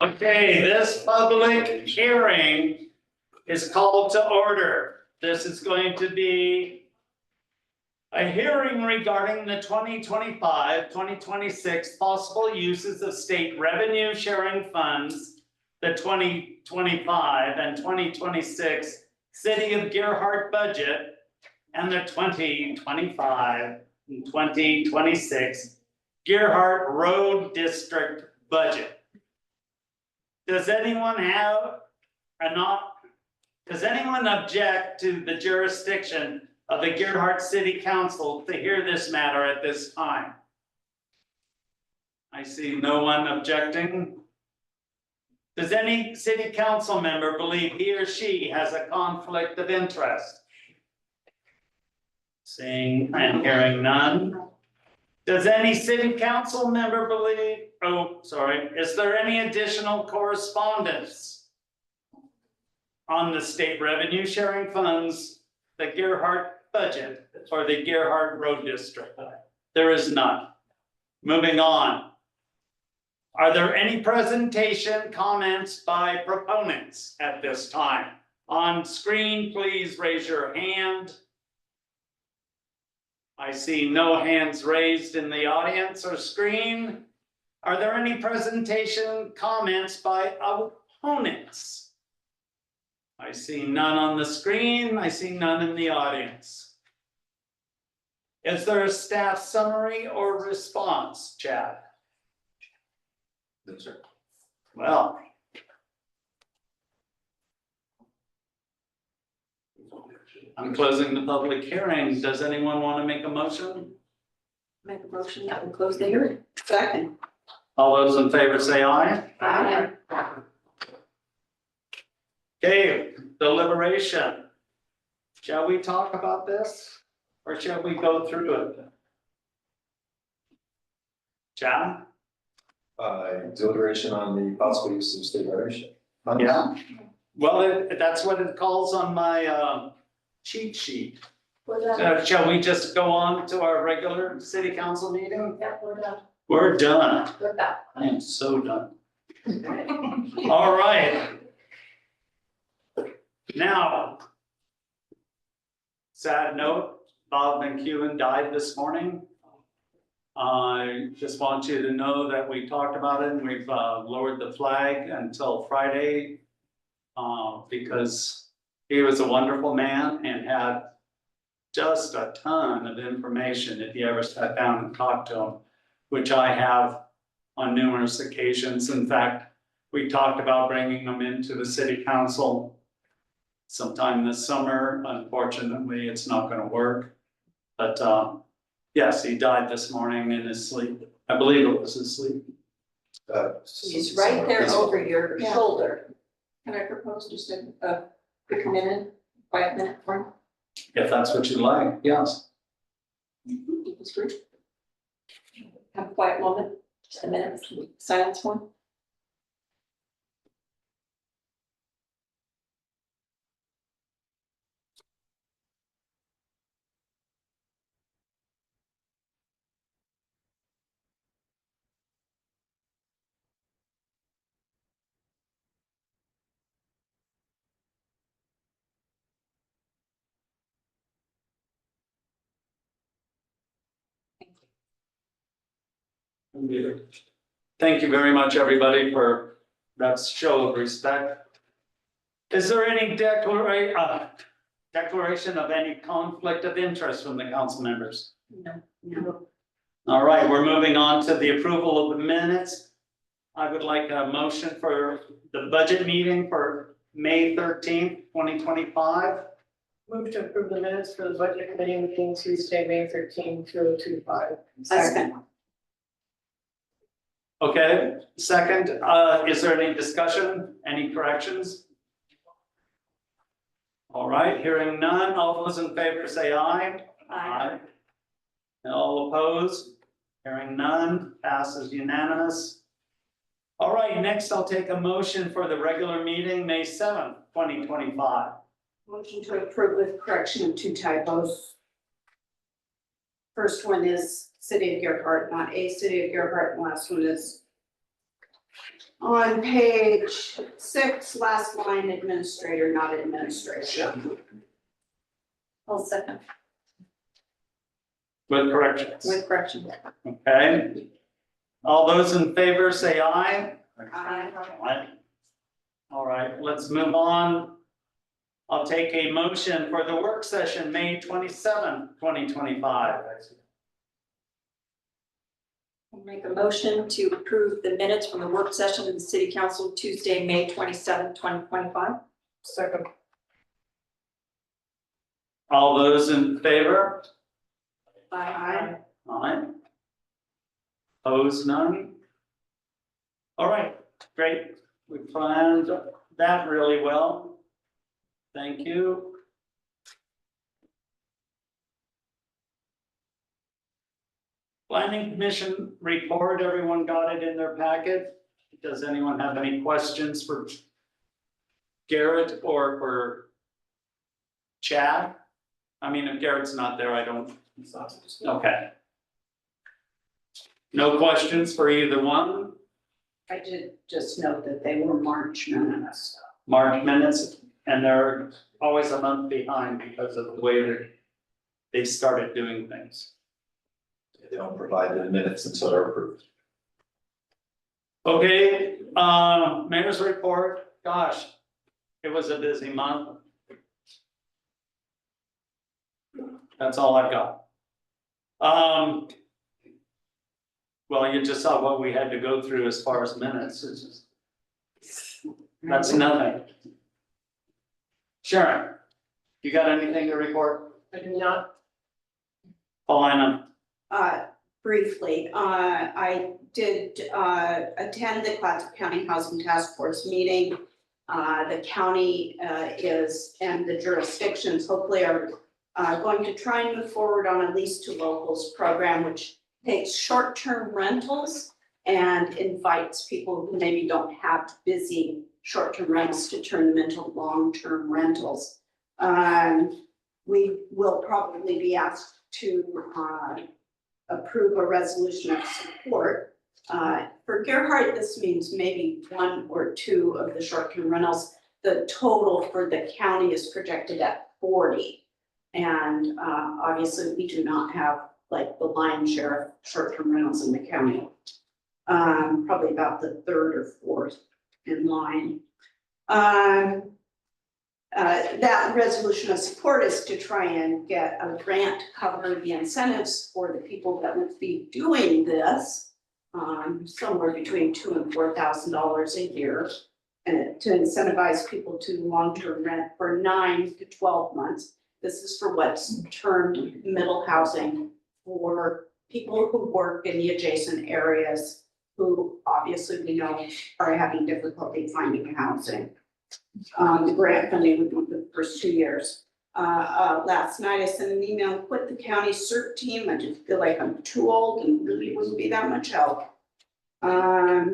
Okay, this public hearing is called to order. This is going to be a hearing regarding the 2025-2026 possible uses of state revenue sharing funds, the 2025 and 2026 City of Gerhart budget, and the 2025 and 2026 Gerhart Road District budget. Does anyone object to the jurisdiction of the Gerhart City Council to hear this matter at this time? I see no one objecting. Does any city council member believe he or she has a conflict of interest? Seeing and hearing none. Does any city council member believe, is there any additional correspondence on the state revenue sharing funds, the Gerhart budget, or the Gerhart Road District? There is none. Moving on. Are there any presentation comments by proponents at this time? On screen, please raise your hand. I see no hands raised in the audience or screen. Are there any presentation comments by opponents? I see none on the screen. I see none in the audience. Is there a staff summary or response, Chad? No, sir. Well. I'm closing the public hearing. Does anyone want to make a motion? Make a motion that we close the hearing. Second. All those in favor say aye. Aye. Okay, deliberation. Shall we talk about this or shall we go through it? Chad? Deliberation on the possible use of state revenue. Yeah. Well, that's what it calls on my cheat sheet. Shall we just go on to our regular city council meeting? Yeah, we're done. We're done. We're done. I am so done. All right. Now, sad note, Bob McEwen died this morning. I just want you to know that we talked about it and we've lowered the flag until Friday because he was a wonderful man and had just a ton of information if you ever sat down and talked to him, which I have on numerous occasions. In fact, we talked about bringing him into the city council sometime this summer. Unfortunately, it's not going to work. But yes, he died this morning in his sleep. I believe it was his sleep. He's right there over your shoulder. Can I propose just a quick minute, 5 minute for him? If that's what you like, yes. It's great. Have a quiet moment, just a minute, silence one. Thank you very much, everybody, for that show of respect. Is there any declaration of any conflict of interest from the council members? No. All right, we're moving on to the approval of the minutes. I would like a motion for the budget meeting for May 13th, 2025. Move to approve the minutes for the budget committee meeting Tuesday, May 13, 2025. Second. Okay, second, is there any discussion, any corrections? All right, hearing none, all those in favor say aye. Aye. And all opposed? Hearing none, passes unanimous. All right, next I'll take a motion for the regular meeting, May 7th, 2025. Motion to approve with correction of 2 typos. First one is City of Gerhart, not a City of Gerhart, and last one is On page 6, last line, administrator, not administration. I'll second With corrections. with correction. Okay. All those in favor say aye. Aye. Aye. All right, let's move on. I'll take a motion for the work session, May 27th, 2025. I'll make a motion to approve the minutes from the work session of the city council Tuesday, May 27th, 2025. Second. All those in favor? Aye. Aye. Opposed, none? All right, great. We planned that really well. Thank you. Planning Commission report, everyone got it in their packet? Does anyone have any questions for Garrett or for Chad? I mean, if Garrett's not there, I don't, okay. No questions for either one? I did just note that they were March minutes. March minutes, and they're always a month behind because of the way that they started doing things. They don't provide the minutes until they're approved. Okay, mayor's report, gosh, it was a busy month. That's all I've got. Well, you just saw what we had to go through as far as minutes, it's just, that's nothing. Sharon, you got anything to report? I do not. Paulina? Briefly, I did attend the Clatsop County Housing Task Force meeting. The county is, and the jurisdictions hopefully are going to try and move forward on a lease to locals program, which takes short-term rentals and invites people who maybe don't have busy short-term rentals to turn them into long-term rentals. We will probably be asked to approve a resolution of support. For Gerhardt, this means maybe 1 or 2 of the short-term rentals. The total for the county is projected at 40. And obviously, we do not have like the lion's share of short-term rentals in the county. Probably about the 3rd or 4th in line. That resolution of support is to try and get a grant to cover the incentives for the people that would be doing this. Somewhere between $2,000 and $4,000 a year. And to incentivize people to long-term rent for 9 to 12 months. This is for what's termed middle housing for people who work in the adjacent areas who obviously we know are having difficulty finding housing. The grant funding would be for the first 2 years. Last night I sent an email, quit the county CERT team. I just feel like I'm too old and really wouldn't be that much help. I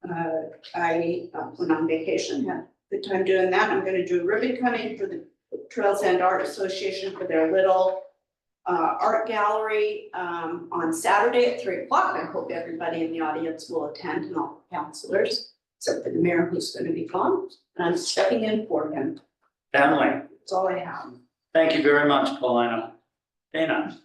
went on vacation, had a good time doing that. I'm gonna do ribbon cutting for the Trails and Art Association for their little art gallery on Saturday at 3 o'clock. I hope everybody in the audience will attend and all the counselors, except for the mayor who's gonna be gone. And I'm stepping in for him. Emily, That's all I have. thank you very much, Paulina. Dana,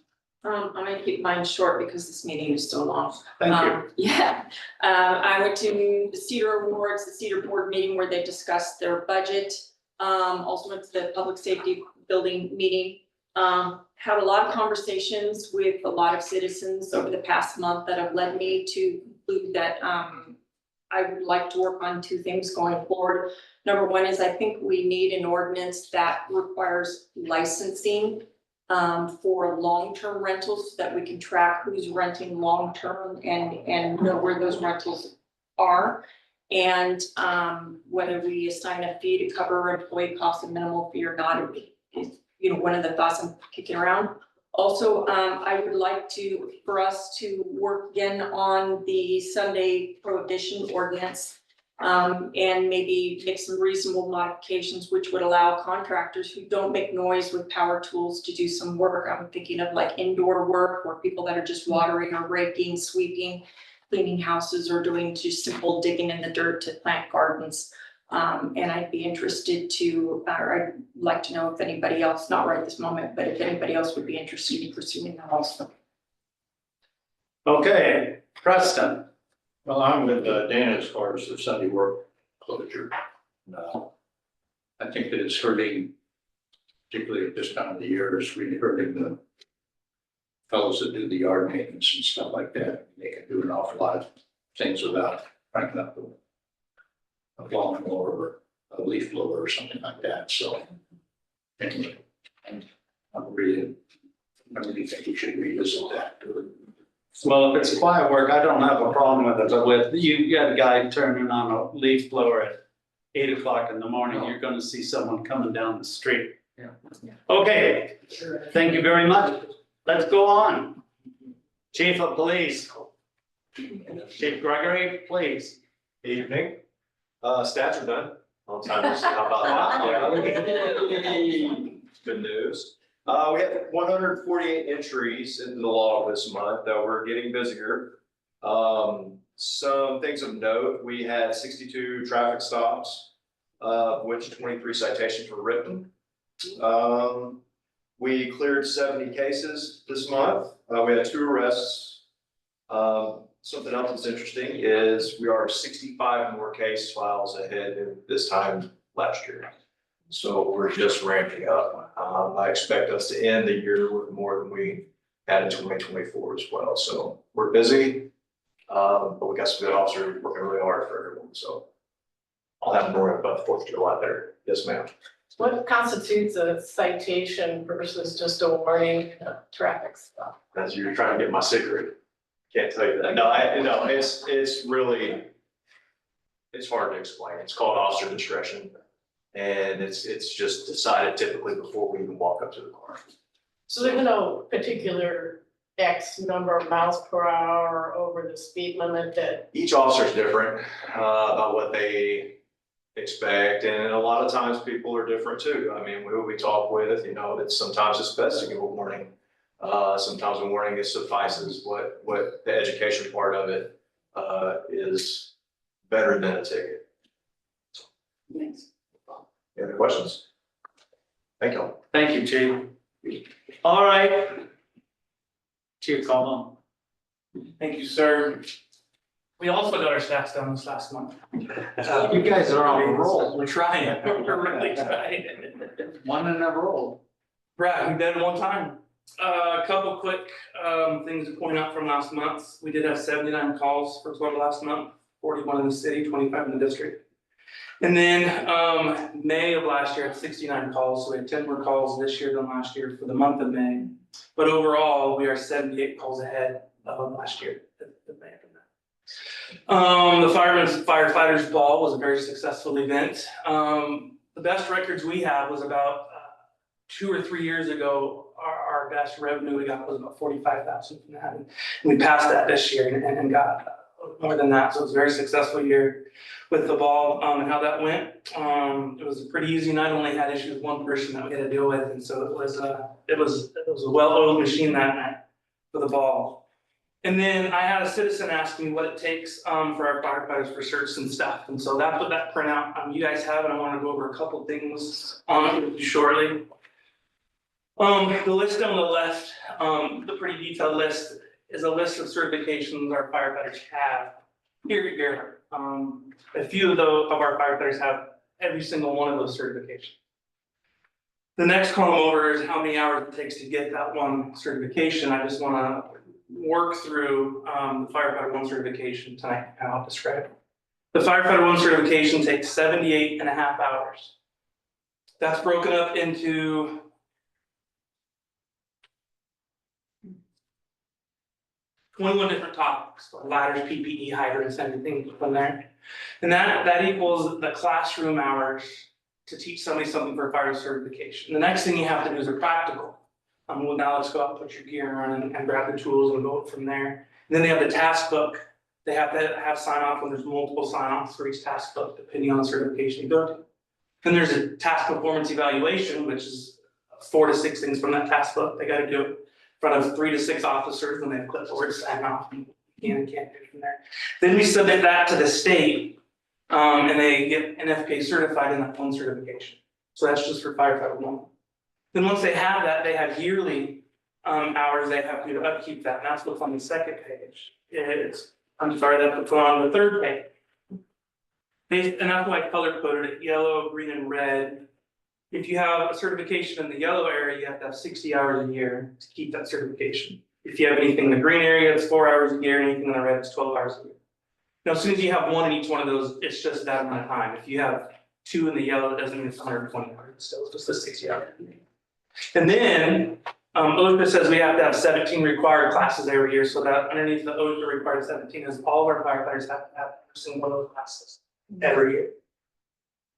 I'm gonna keep mine short because this meeting is so long. thank you. Yeah, I went to the Cedar Awards, the Cedar Board meeting where they discussed their budget. Also went to the public safety building meeting. Had a lot of conversations with a lot of citizens over the past month that have led me to conclude that, I would like to work on 2 things going forward. Number 1 is I think we need an ordinance that requires licensing for long-term rentals so that we can track who's renting long-term and know where those rentals are. And whether we assign a fee to cover employee costs, a minimal fee or not, is, one of the thoughts I'm kicking around. Also, I would like for us to work again on the Sunday prohibition ordinance. And maybe make some reasonable modifications, which would allow contractors who don't make noise with power tools to do some work. I'm thinking of like indoor work or people that are just watering or raking, sweeping. cleaning houses or doing just simple digging in the dirt to plant gardens. And I'd be interested to, or I'd like to know if anybody else, not right this moment, but if anybody else would be interested in pursuing that also. Okay, Preston. Well, I'm with Dana as far as the Sunday work closure. I think that it's hurting, particularly at this time of the year, it's really hurting the fellows that do the yard maintenance and stuff like that. They can do an awful lot of things without cranking up a lawn mower or a leaf blower or something like that, so. Anyway, I really think we should revisit that. Well, if it's quiet work, I don't have a problem with it, but with, you got a guy turning on a leaf blower at 8 o'clock in the morning, you're gonna see someone coming down the street. Yeah. Okay, thank you very much. Let's go on. Chief of Police. Chief Gregory, please. Evening. Stats are done. On time, how about that? Good news. We had 148 entries into the log this month, though we're getting busier. Some things of note, we had 62 traffic stops, of which 23 citations were written. We cleared 70 cases this month. We had 2 arrests. Something else that's interesting is we are 65 more case files ahead than this time last year. So we're just ramping up. I expect us to end the year with more than we had in 2024 as well. So we're busy, but we got some good officers working really hard for everyone. So I'll have more about 4th of July there. Yes, ma'am. What constitutes a citation versus just a warning of traffic stop? As you're trying to get my secret. Can't tell you that. No, it's really, it's hard to explain. It's called officer discretion. And it's just decided typically before we even walk up to the car. So there's no particular X number of miles per hour over the speed limit that, Each officer is different about what they expect. And a lot of times people are different too. I mean, who we talk with, you know, sometimes it's best to give a warning. Sometimes a warning is suffices. What the education part of it is better than a ticket. Thanks. Any other questions? Thank you. Thank you, Chief. All right. Chief Colon. Thank you, sir. We also got our stats done this last month. You guys are on a roll. We're trying, we're really trying. One in a row. Brad, we did it one time. A couple quick things to point out from last month. We did have 79 calls for last month, 41 in the city, 25 in the district. And then May of last year had 69 calls, so we had 10 more calls this year than last year for the month of May. But overall, we are 78 calls ahead of last year. The firefighters ball was a very successful event. The best records we have was about 2 or 3 years ago. Our best revenue we got was about 45,000 from that. And we passed that this year and got more than that. So it was a very successful year with the ball and how that went. It was a pretty easy night. Only had issues with one person that we had to deal with, and so it was a well-oiled machine that night for the ball. And then I had a citizen ask me what it takes for our firefighters for certs and stuff, and so that's what that printout you guys have, and I want to go over a couple things on it with you shortly. The list on the left, the pretty detailed list, is a list of certifications our firefighters have. Here. A few of our firefighters have every single one of those certifications. The next column over is how many hours it takes to get that one certification. I just want to work through the Firefighter 1 certification tonight, and I'll describe it. The Firefighter 1 certification takes 78.5 hours. That's broken up into 21 different topics, ladders, PPE, hydrants, everything from there. And that equals the classroom hours to teach somebody something for fire certification. The next thing you have to do is a practical. Well, now let's go out and put your gear on and grab the tools and go from there. And then they have the task book. They have to have sign off when there's multiple sign offs for each task book, depending on the certification you go to. Then there's a task performance evaluation, which is 4 to 6 things from that task book they got to do in front of 3 to 6 officers when they have clipboards sign off. can and can't do from there. Then we submit that to the state, and they get NFPA certified in that one certification. So that's just for firefighter one. Then once they have that, they have yearly hours they have to upkeep that, and that's what's on the second page. I'm sorry, that's what's on the third page. And that's why I color coded it yellow, green, and red. If you have a certification in the yellow area, you have to have 60 hours a year to keep that certification. If you have anything in the green area, it's 4 hours a year, anything in the red, it's 12 hours a year. Now, as soon as you have one in each one of those, it's just that amount of time. If you have 2 in the yellow, it doesn't mean it's 120 hours, it's still just a 60 hour. And then, OSHA says we have to have 17 required classes every year, so that underneath the OSHA required 17 is all of our firefighters have to have every single one of those classes every year.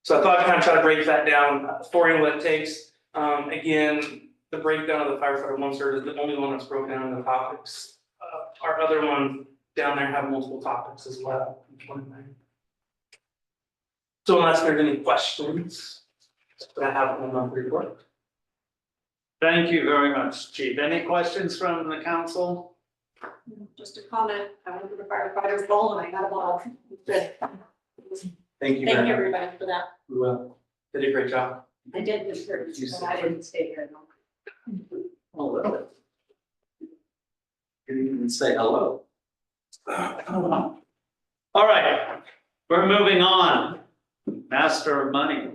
So I thought I'd kind of try to break that down for you, what it takes. Again, the breakdown of the firefighter one cert is the only one that's broken down into topics. Our other one down there have multiple topics as well. So unless there's any questions, I have one on the report. Thank you very much, Chief. Any questions from the council? Just a comment, I went to the firefighters ball and I got a ball. Good. Thank you Thank very you much. everybody for that. You did a great job. I did this for, but I didn't stay here. Oh, really? You didn't even say hello. All right, we're moving on. Master of money.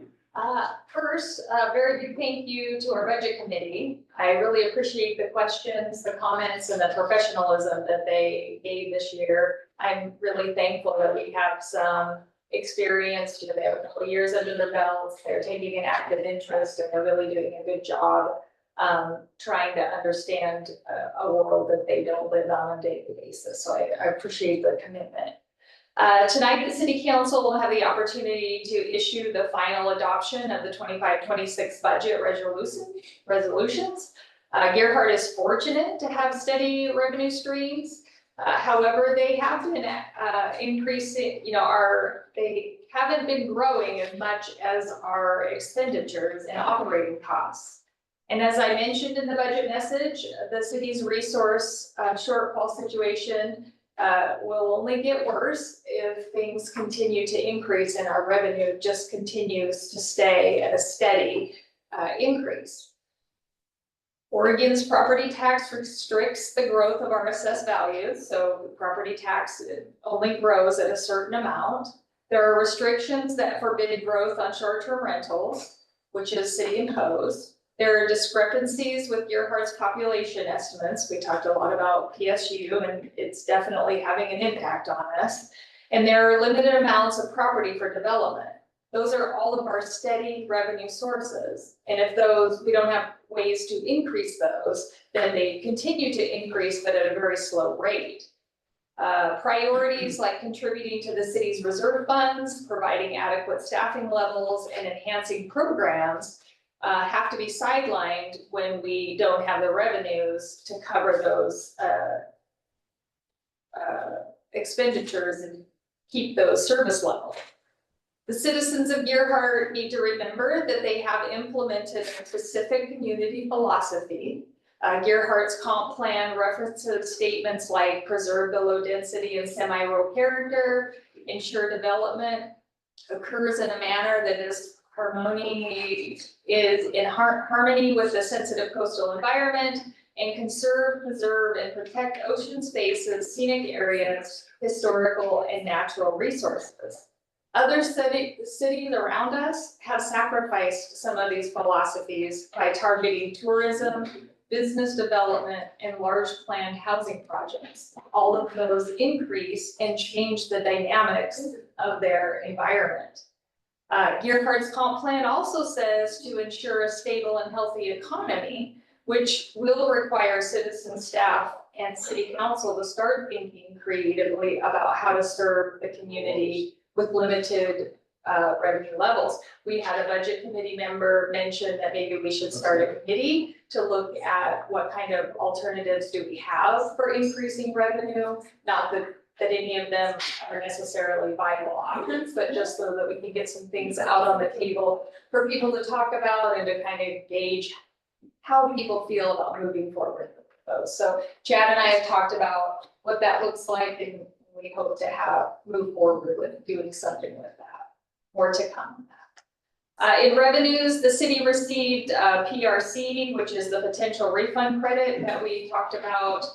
First, a very big thank you to our budget committee. I really appreciate the questions, the comments, and the professionalism that they gave this year. I'm really thankful that we have some experience, they have a couple of years under their belts, they're taking an active interest, and they're really doing a good job trying to understand a world that they don't live on a daily basis. So I appreciate the commitment. Tonight, the City Council will have the opportunity to issue the final adoption of the 25-26 budget resolutions. Gerhart is fortunate to have steady revenue streams. However, they have been increasing, they haven't been growing as much as our expenditures and operating costs. And as I mentioned in the budget message, the city's resource shortfall situation will only get worse if things continue to increase and our revenue just continues to stay at a steady increase. Oregon's property tax restricts the growth of our assessed values, so property tax only grows at a certain amount. There are restrictions that forbid growth on short-term rentals, which is city imposed. There are discrepancies with Gerhart's population estimates. We talked a lot about PSU and it's definitely having an impact on us. And there are limited amounts of property for development. Those are all of our steady revenue sources. And if we don't have ways to increase those, then they continue to increase, but at a very slow rate. Priorities like contributing to the city's reserve funds, providing adequate staffing levels, and enhancing programs have to be sidelined when we don't have the revenues to cover those expenditures and keep those service levels. The citizens of Gerhart need to remember that they have implemented a specific community philosophy. Gerhart's comp plan references statements like preserve the low density and semi-rural character, ensure development occurs in a manner that is in harmony with the sensitive coastal environment, and conserve, preserve, and protect ocean spaces, scenic areas, historical and natural resources. Other cities around us have sacrificed some of these philosophies by targeting tourism, business development, and large planned housing projects. All of those increase and change the dynamics of their environment. Gerhart's comp plan also says to ensure a stable and healthy economy, which will require citizen staff and city council to start thinking creatively about how to serve the community with limited revenue levels. We had a budget committee member mention that maybe we should start a committee to look at what kind of alternatives do we have for increasing revenue, not that any of them are necessarily viable options, but just so that we can get some things out on the table for people to talk about and to kind of gauge how people feel about moving forward with those. So Chad and I have talked about what that looks like, and we hope to move forward with doing something with that. More to come on that. In revenues, the city received PRC, which is the potential refund credit that we talked about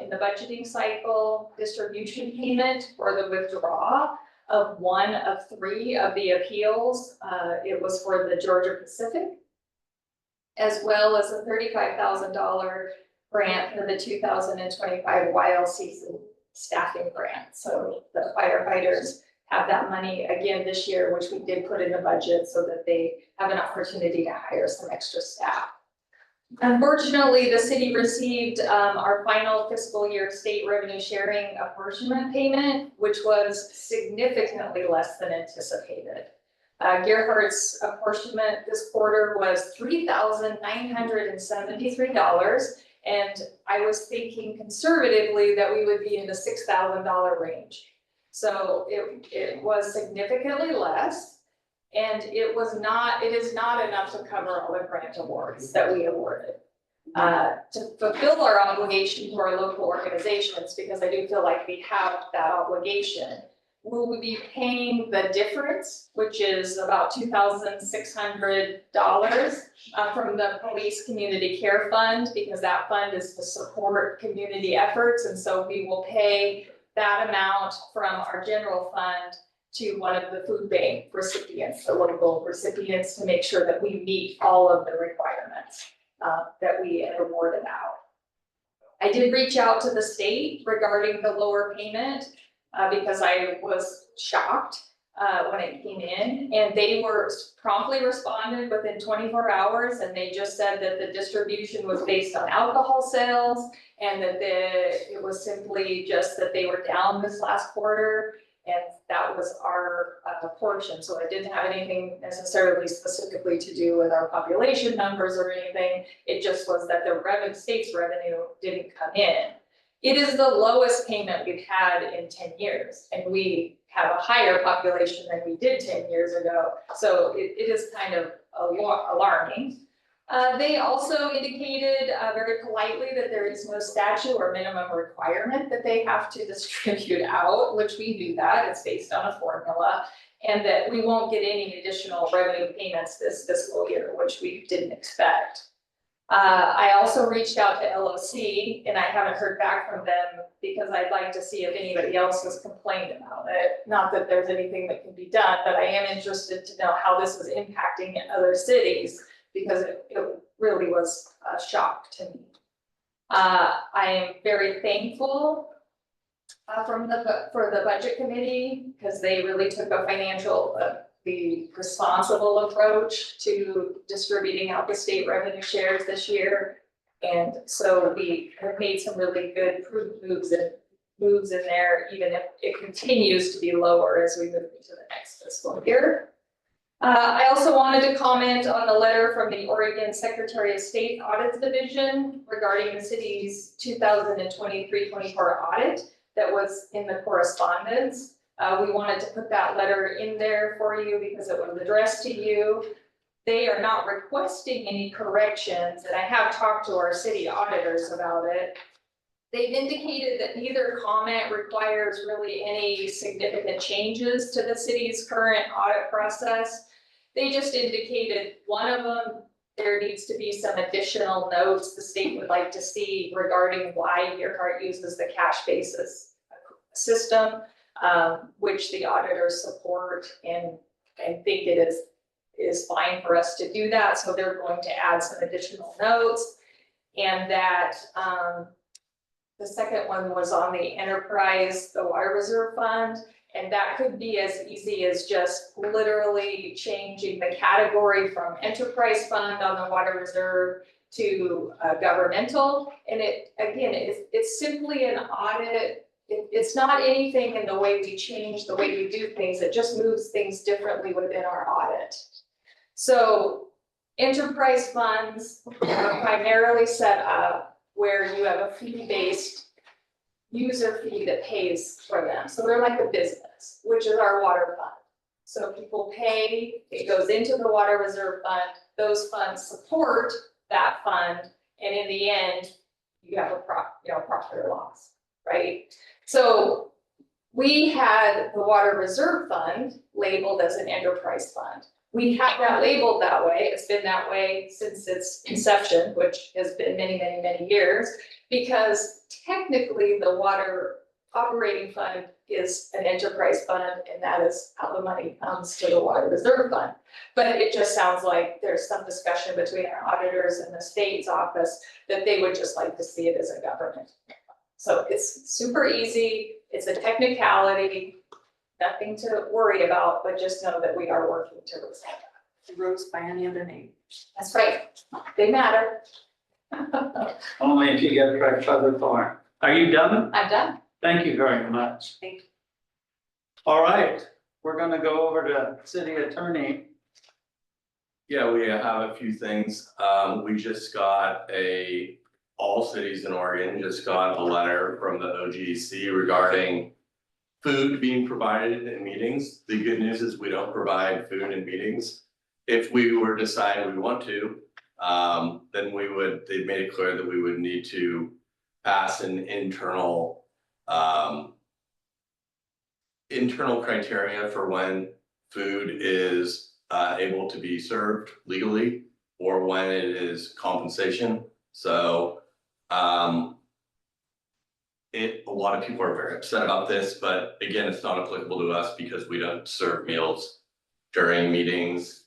in the budgeting cycle, distribution payment for the withdrawal of one of 3 of the appeals. It was for the Georgia Pacific, as well as a $35,000 grant for the 2025 wild season staffing grant. So the firefighters have that money again this year, which we did put in the budget so that they have an opportunity to hire some extra staff. Unfortunately, the city received our final fiscal year state revenue sharing apportionment payment, which was significantly less than anticipated. Gerhardt's apportionment this quarter was $3,973, and I was thinking conservatively that we would be in the $6,000 range. So it was significantly less, and it is not enough to cover all the grant awards that we awarded. To fulfill our obligation to our local organizations, because I do feel like we have that obligation, we will be paying the difference, which is about $2,600 from the Police Community Care Fund, because that fund is to support community efforts, and so we will pay that amount from our general fund to one of the food bank recipients, the local recipients, to make sure that we meet all of the requirements that we had awarded out. I did reach out to the state regarding the lower payment because I was shocked when it came in, and they were promptly responded within 24 hours, and they just said that the distribution was based on alcohol sales, and that it was simply just that they were down this last quarter, and that was our portion. So it didn't have anything necessarily specifically to do with our population numbers or anything. It just was that the state's revenue didn't come in. It is the lowest payment we've had in 10 years, and we have a higher population than we did 10 years ago. So it is kind of alarming. They also indicated very politely that there is no statute or minimum requirement that they have to distribute out, which we do that. It's based on a formula, and that we won't get any additional revenue payments this fiscal year, which we didn't expect. I also reached out to LOC, and I haven't heard back from them because I'd like to see if anybody else has complained about it. Not that there's anything that can be done, but I am interested to know how this is impacting in other cities, because it really was a shock to me. I am very thankful for the budget committee, because they really took a the responsible approach to distributing out the state revenue shares this year. And so we have made some really good moves in there, even if it continues to be lower as we move into the next fiscal year. I also wanted to comment on the letter from the Oregon Secretary of State Audits Division regarding the city's 2023-24 audit that was in the correspondence. We wanted to put that letter in there for you because it was addressed to you. They are not requesting any corrections, and I have talked to our city auditors about it. They've indicated that neither comment requires really any significant changes to the city's current audit process. They just indicated one of them, there needs to be some additional notes the state would like to see regarding why Gerhardt uses the cash basis system, which the auditors support and think it is fine for us to do that. So they're going to add some additional notes, and that the second one was on the enterprise, the water reserve fund. And that could be as easy as just literally changing the category from enterprise fund on the water reserve to governmental. And it's simply an audit. It's not anything in the way we change the way we do things. It just moves things differently within our audit. So enterprise funds are primarily set up where you have a fee-based user fee that pays for them. So they're like a business, which is our water fund. So people pay, it goes into the water reserve fund, those funds support that fund, and in the end, you have a profit or loss, right? So we had the water reserve fund labeled as an enterprise fund. We have that labeled that way. It's been that way since its inception, which has been many, many, many years. Because technically the water operating fund is an enterprise fund, and that is how the money comes to the water reserve fund. But it just sounds like there's some discussion between our auditors and the state's office that they would just like to see it as a government. So it's super easy, it's a technicality, nothing to worry about, but just know that we are working towards that. Rose by any other name. That's right, they matter. Only if you get correct by the farm. Are you done? I'm done. Thank you very much. Thank you. All right, we're gonna go over to city attorney. Yeah, we have a few things. We just got all cities in Oregon just got a letter from the OGC regarding food being provided in meetings. The good news is we don't provide food in meetings. If we were to decide we want to, then they've made it clear that we would need to pass an internal criteria for when food is able to be served legally or when it is compensation. So a lot of people are very upset about this, but again, it's not applicable to us because we don't serve meals during meetings.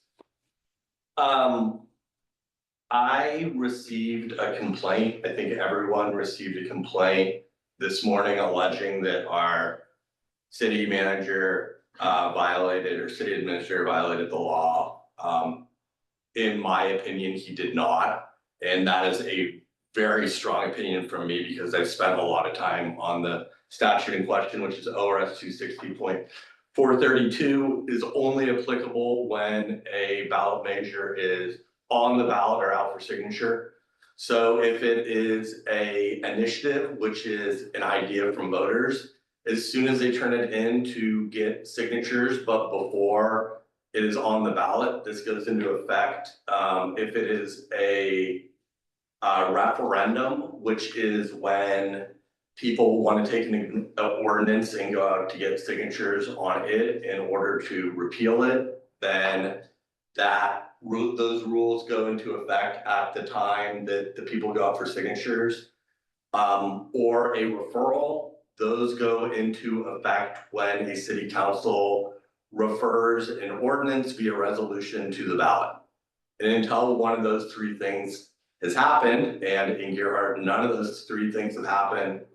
I received a complaint. I think everyone received a complaint this morning alleging that our city manager violated or city administrator violated the law. In my opinion, he did not. And that is a very strong opinion from me because I've spent a lot of time on the statute in question, which is ORS 260.432 is only applicable when a ballot measure is on the ballot or out for signature. So if it is a initiative, which is an idea from voters, as soon as they turn it in to get signatures, but before it is on the ballot, this goes into effect. If it is a referendum, which is when people want to take an ordinance and go out to get signatures on it in order to repeal it, then those rules go into effect at the time that the people go out for signatures. Or a referral, those go into effect when a city council refers an ordinance via resolution to the ballot. And until one of those three things has happened, and in Gerhart, none of those three things have happened,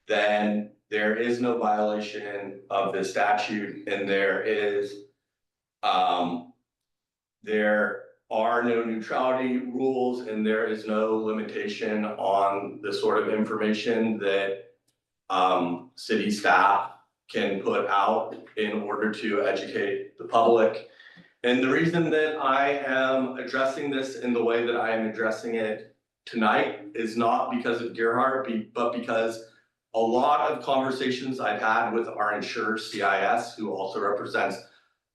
then there is no violation of the statute, and there are no neutrality rules, and there is no limitation on the sort of information that city staff can put out in order to educate the public. And the reason that I am addressing this in the way that I am addressing it tonight is not because of Gerhart, but because a lot of conversations I've had with our insurer CIS, who also represents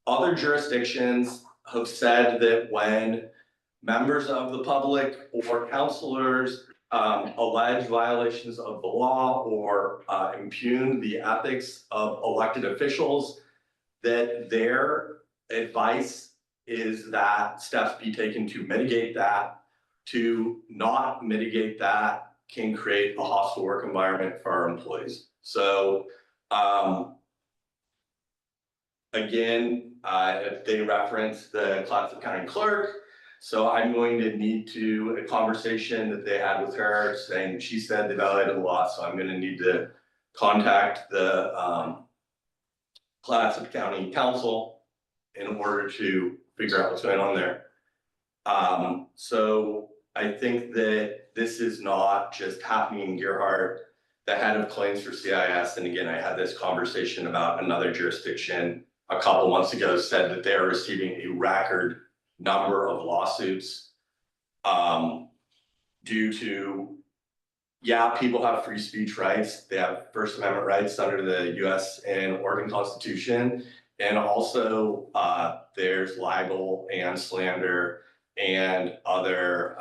other jurisdictions, have said that when members of the public or counselors allege violations of the law or impugn the ethics of elected officials, that their advice is that steps be taken to mitigate that. To not mitigate that can create a hostile work environment for our employees. So again, they reference the Clatsop County clerk. So I'm going to need a conversation that they had with her saying she said they violated the law. So I'm going to need to contact the Clatsop County Council in order to figure out what's going on there. So I think that this is not just happening in Gerhart. The head of claims for CIS, and again, I had this conversation about another jurisdiction a couple months ago, said that they are receiving a record number of lawsuits due to, people have free speech rights. They have First Amendment rights under the US and Oregon Constitution. And also there's libel and slander and other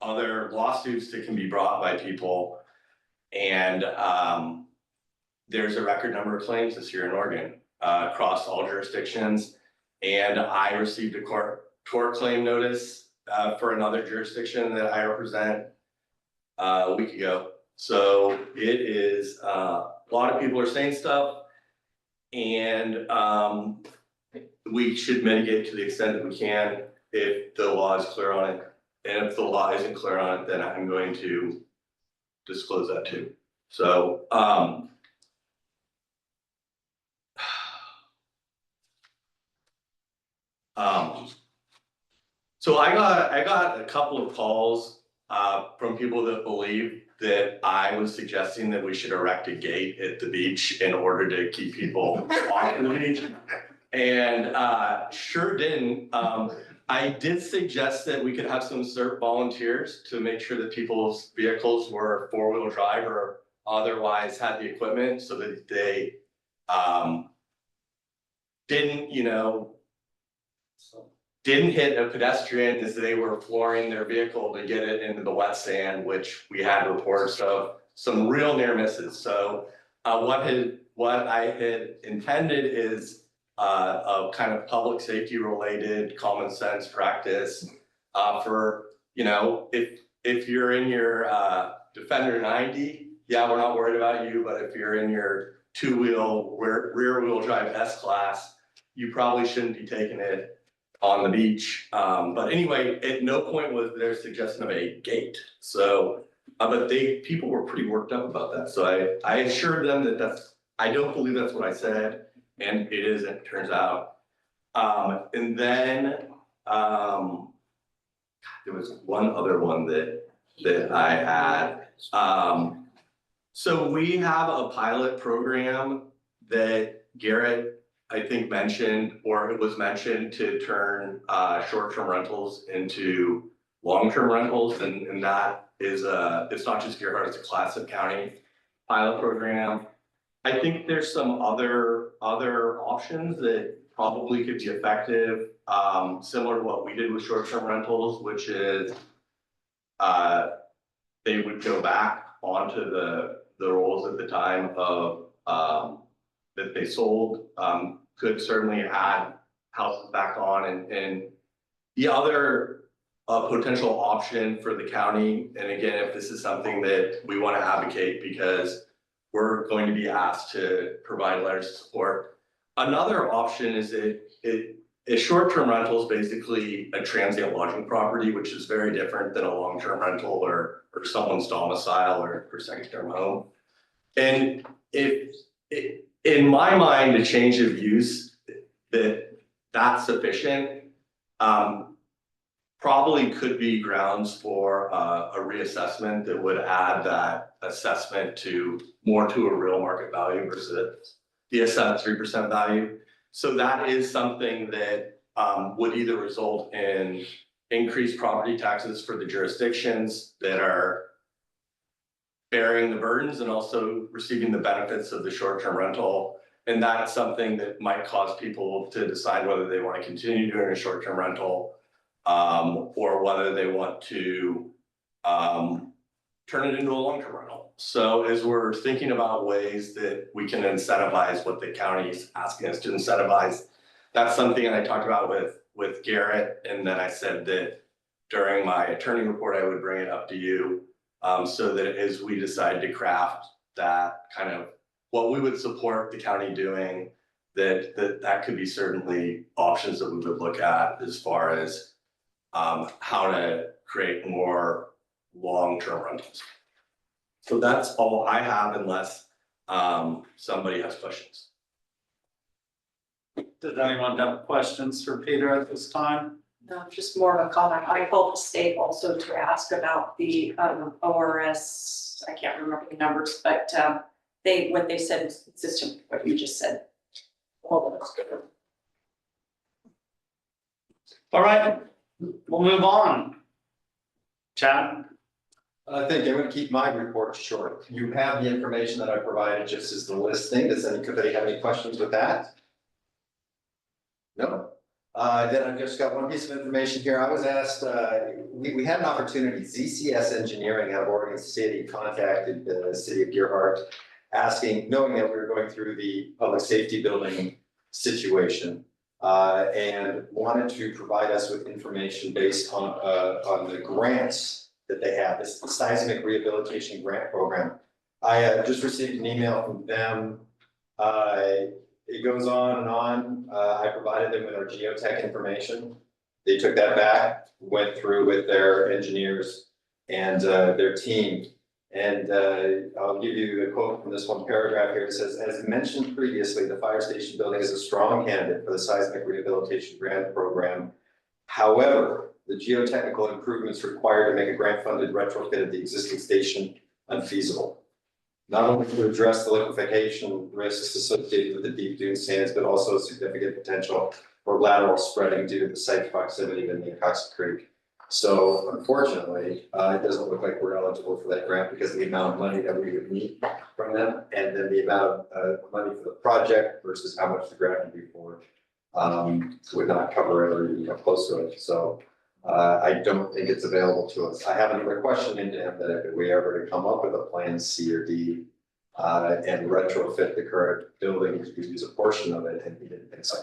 other lawsuits that can be brought by people. And there's a record number of claims this year in Oregon, across all jurisdictions. And I received a tort claim notice for another jurisdiction that I represent a week ago. So it is, a lot of people are saying stuff, and we should mitigate to the extent that we can if the law is clear on it. And if the law isn't clear on it, then I'm going to disclose that too. So so I got a couple of calls from people that believe that I was suggesting that we should erect a gate at the beach in order to keep people off the beach. And sure didn't. I did suggest that we could have some CERT volunteers to make sure that people's vehicles were 4-wheel drive or otherwise had the equipment so that they didn't hit a pedestrian as they were flooring their vehicle to get it into the wet sand, which we had reports of some real near misses. So what I had intended is a kind of public safety related common sense practice for, if you're in your Defender 90, yeah, we're not worried about you, but if you're in your 2-wheel rear wheel drive S-Class, you probably shouldn't be taking it on the beach. But anyway, at no point was there a suggestion of a gate. So, but people were pretty worked up about that. So I assured them that I don't believe that's what I said, and it isn't, it turns out. And then there was one other one that I had. So we have a pilot program that Garrett, I think, mentioned, or it was mentioned, to turn short-term rentals into long-term rentals, and that is it's not just Gerhart, it's a Clatsop County pilot program. I think there's some other options that probably could be effective, similar to what we did with short-term rentals, which is they would go back onto the rolls at the time of that they sold. Could certainly add houses back on, and the other potential option for the county, and again, if this is something that we want to advocate because we're going to be asked to provide letters of support. Another option is a short-term rental is basically a transient lodging property, which is very different than a long-term rental or someone's domicile or second-term home. And in my mind, a change of use that's sufficient, probably could be grounds for a reassessment that would add that assessment to a real market value versus the assessed 3% value. So that is something that would either result in increased property taxes for the jurisdictions that are bearing the burdens and also receiving the benefits of the short-term rental. And that's something that might cause people to decide whether they want to continue doing a short-term rental or whether they want to turn it into a long-term rental. So as we're thinking about ways that we can incentivize what the county is asking us to incentivize, that's something I talked about with Garrett, and then I said that during my attorney report, I would bring it up to you, so that as we decide to craft that kind of what we would support the county doing, that could be certainly options that we would look at as far as how to create more long-term rentals. So that's all I have, unless somebody has questions. Does anyone have questions for Peter at this time? No, just more of a comment. I called the state also to ask about the ORS, I can't remember the numbers, but what they said is consistent with what you just said. Hold on. All right, we'll move on. Chad? I think I'm going to keep my report short. You have the information that I provided just as the listing. Does anybody have any questions with that? No? Then I've just got one piece of information here. I was asked, we had an opportunity, ZCS Engineering out of Oregon City contacted the city of Deerheart, asking, knowing that we were going through the public safety building situation, and wanted to provide us with information based on the grants that they have. This is the Seismic Rehabilitation Grant Program. I just received an email from them. It goes on and on. I provided them with our geotech information. They took that back, went through with their engineers and their team. And I'll give you a quote from this one paragraph here. It says, as mentioned previously, the fire station building is a strong candidate for the Seismic Rehabilitation Grant Program. However, the geotechnical improvements required to make a grant-funded retrofit of the existing station unfeasible. Not only to address the liquefaction risks associated with the deep dune sands, but also significant potential for lateral spreading due to the site proximity to Neocosset Creek. So unfortunately, it doesn't look like we're eligible for that grant because of the amount of money that we would need from them, and then the amount of money for the project versus how much the grant would be for would not cover it or even close to it. So I don't think it's available to us. I have another question into him that if we ever to come up with a plan C or D and retrofit the current building to use a portion of it, and he didn't think so.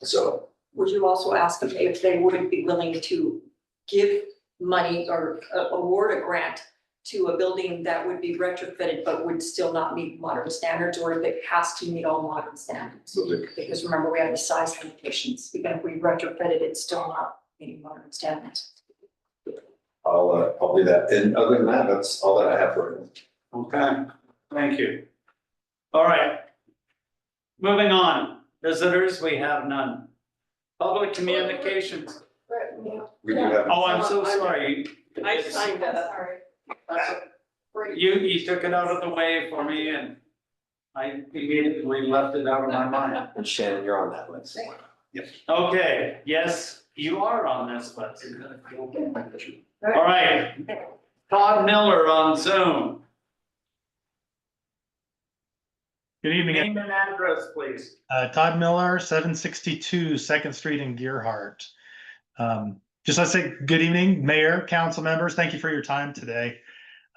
So Would you also ask if they would be willing to give money or award a grant to a building that would be retrofitted but would still not meet modern standards, or if it has to meet all modern standards? Because remember, we have the size limitations. Even if we retrofit it, it's still not meeting modern standards. I'll do that. And other than that, that's all that I have for you. Okay, thank you. All right. Moving on, visitors, we have none. Public communications. We do have. Oh, I'm so sorry. I signed up. Sorry. You took it out of the way for me and I immediately left it out of my mind. And Shannon, you're on that list. Okay, yes, you are on this list. All right. Todd Miller on Zoom. Good evening. Name and address, please. Todd Miller, 762 2nd Street in Gearhart. Just want to say good evening, Mayor, council members. Thank you for your time today.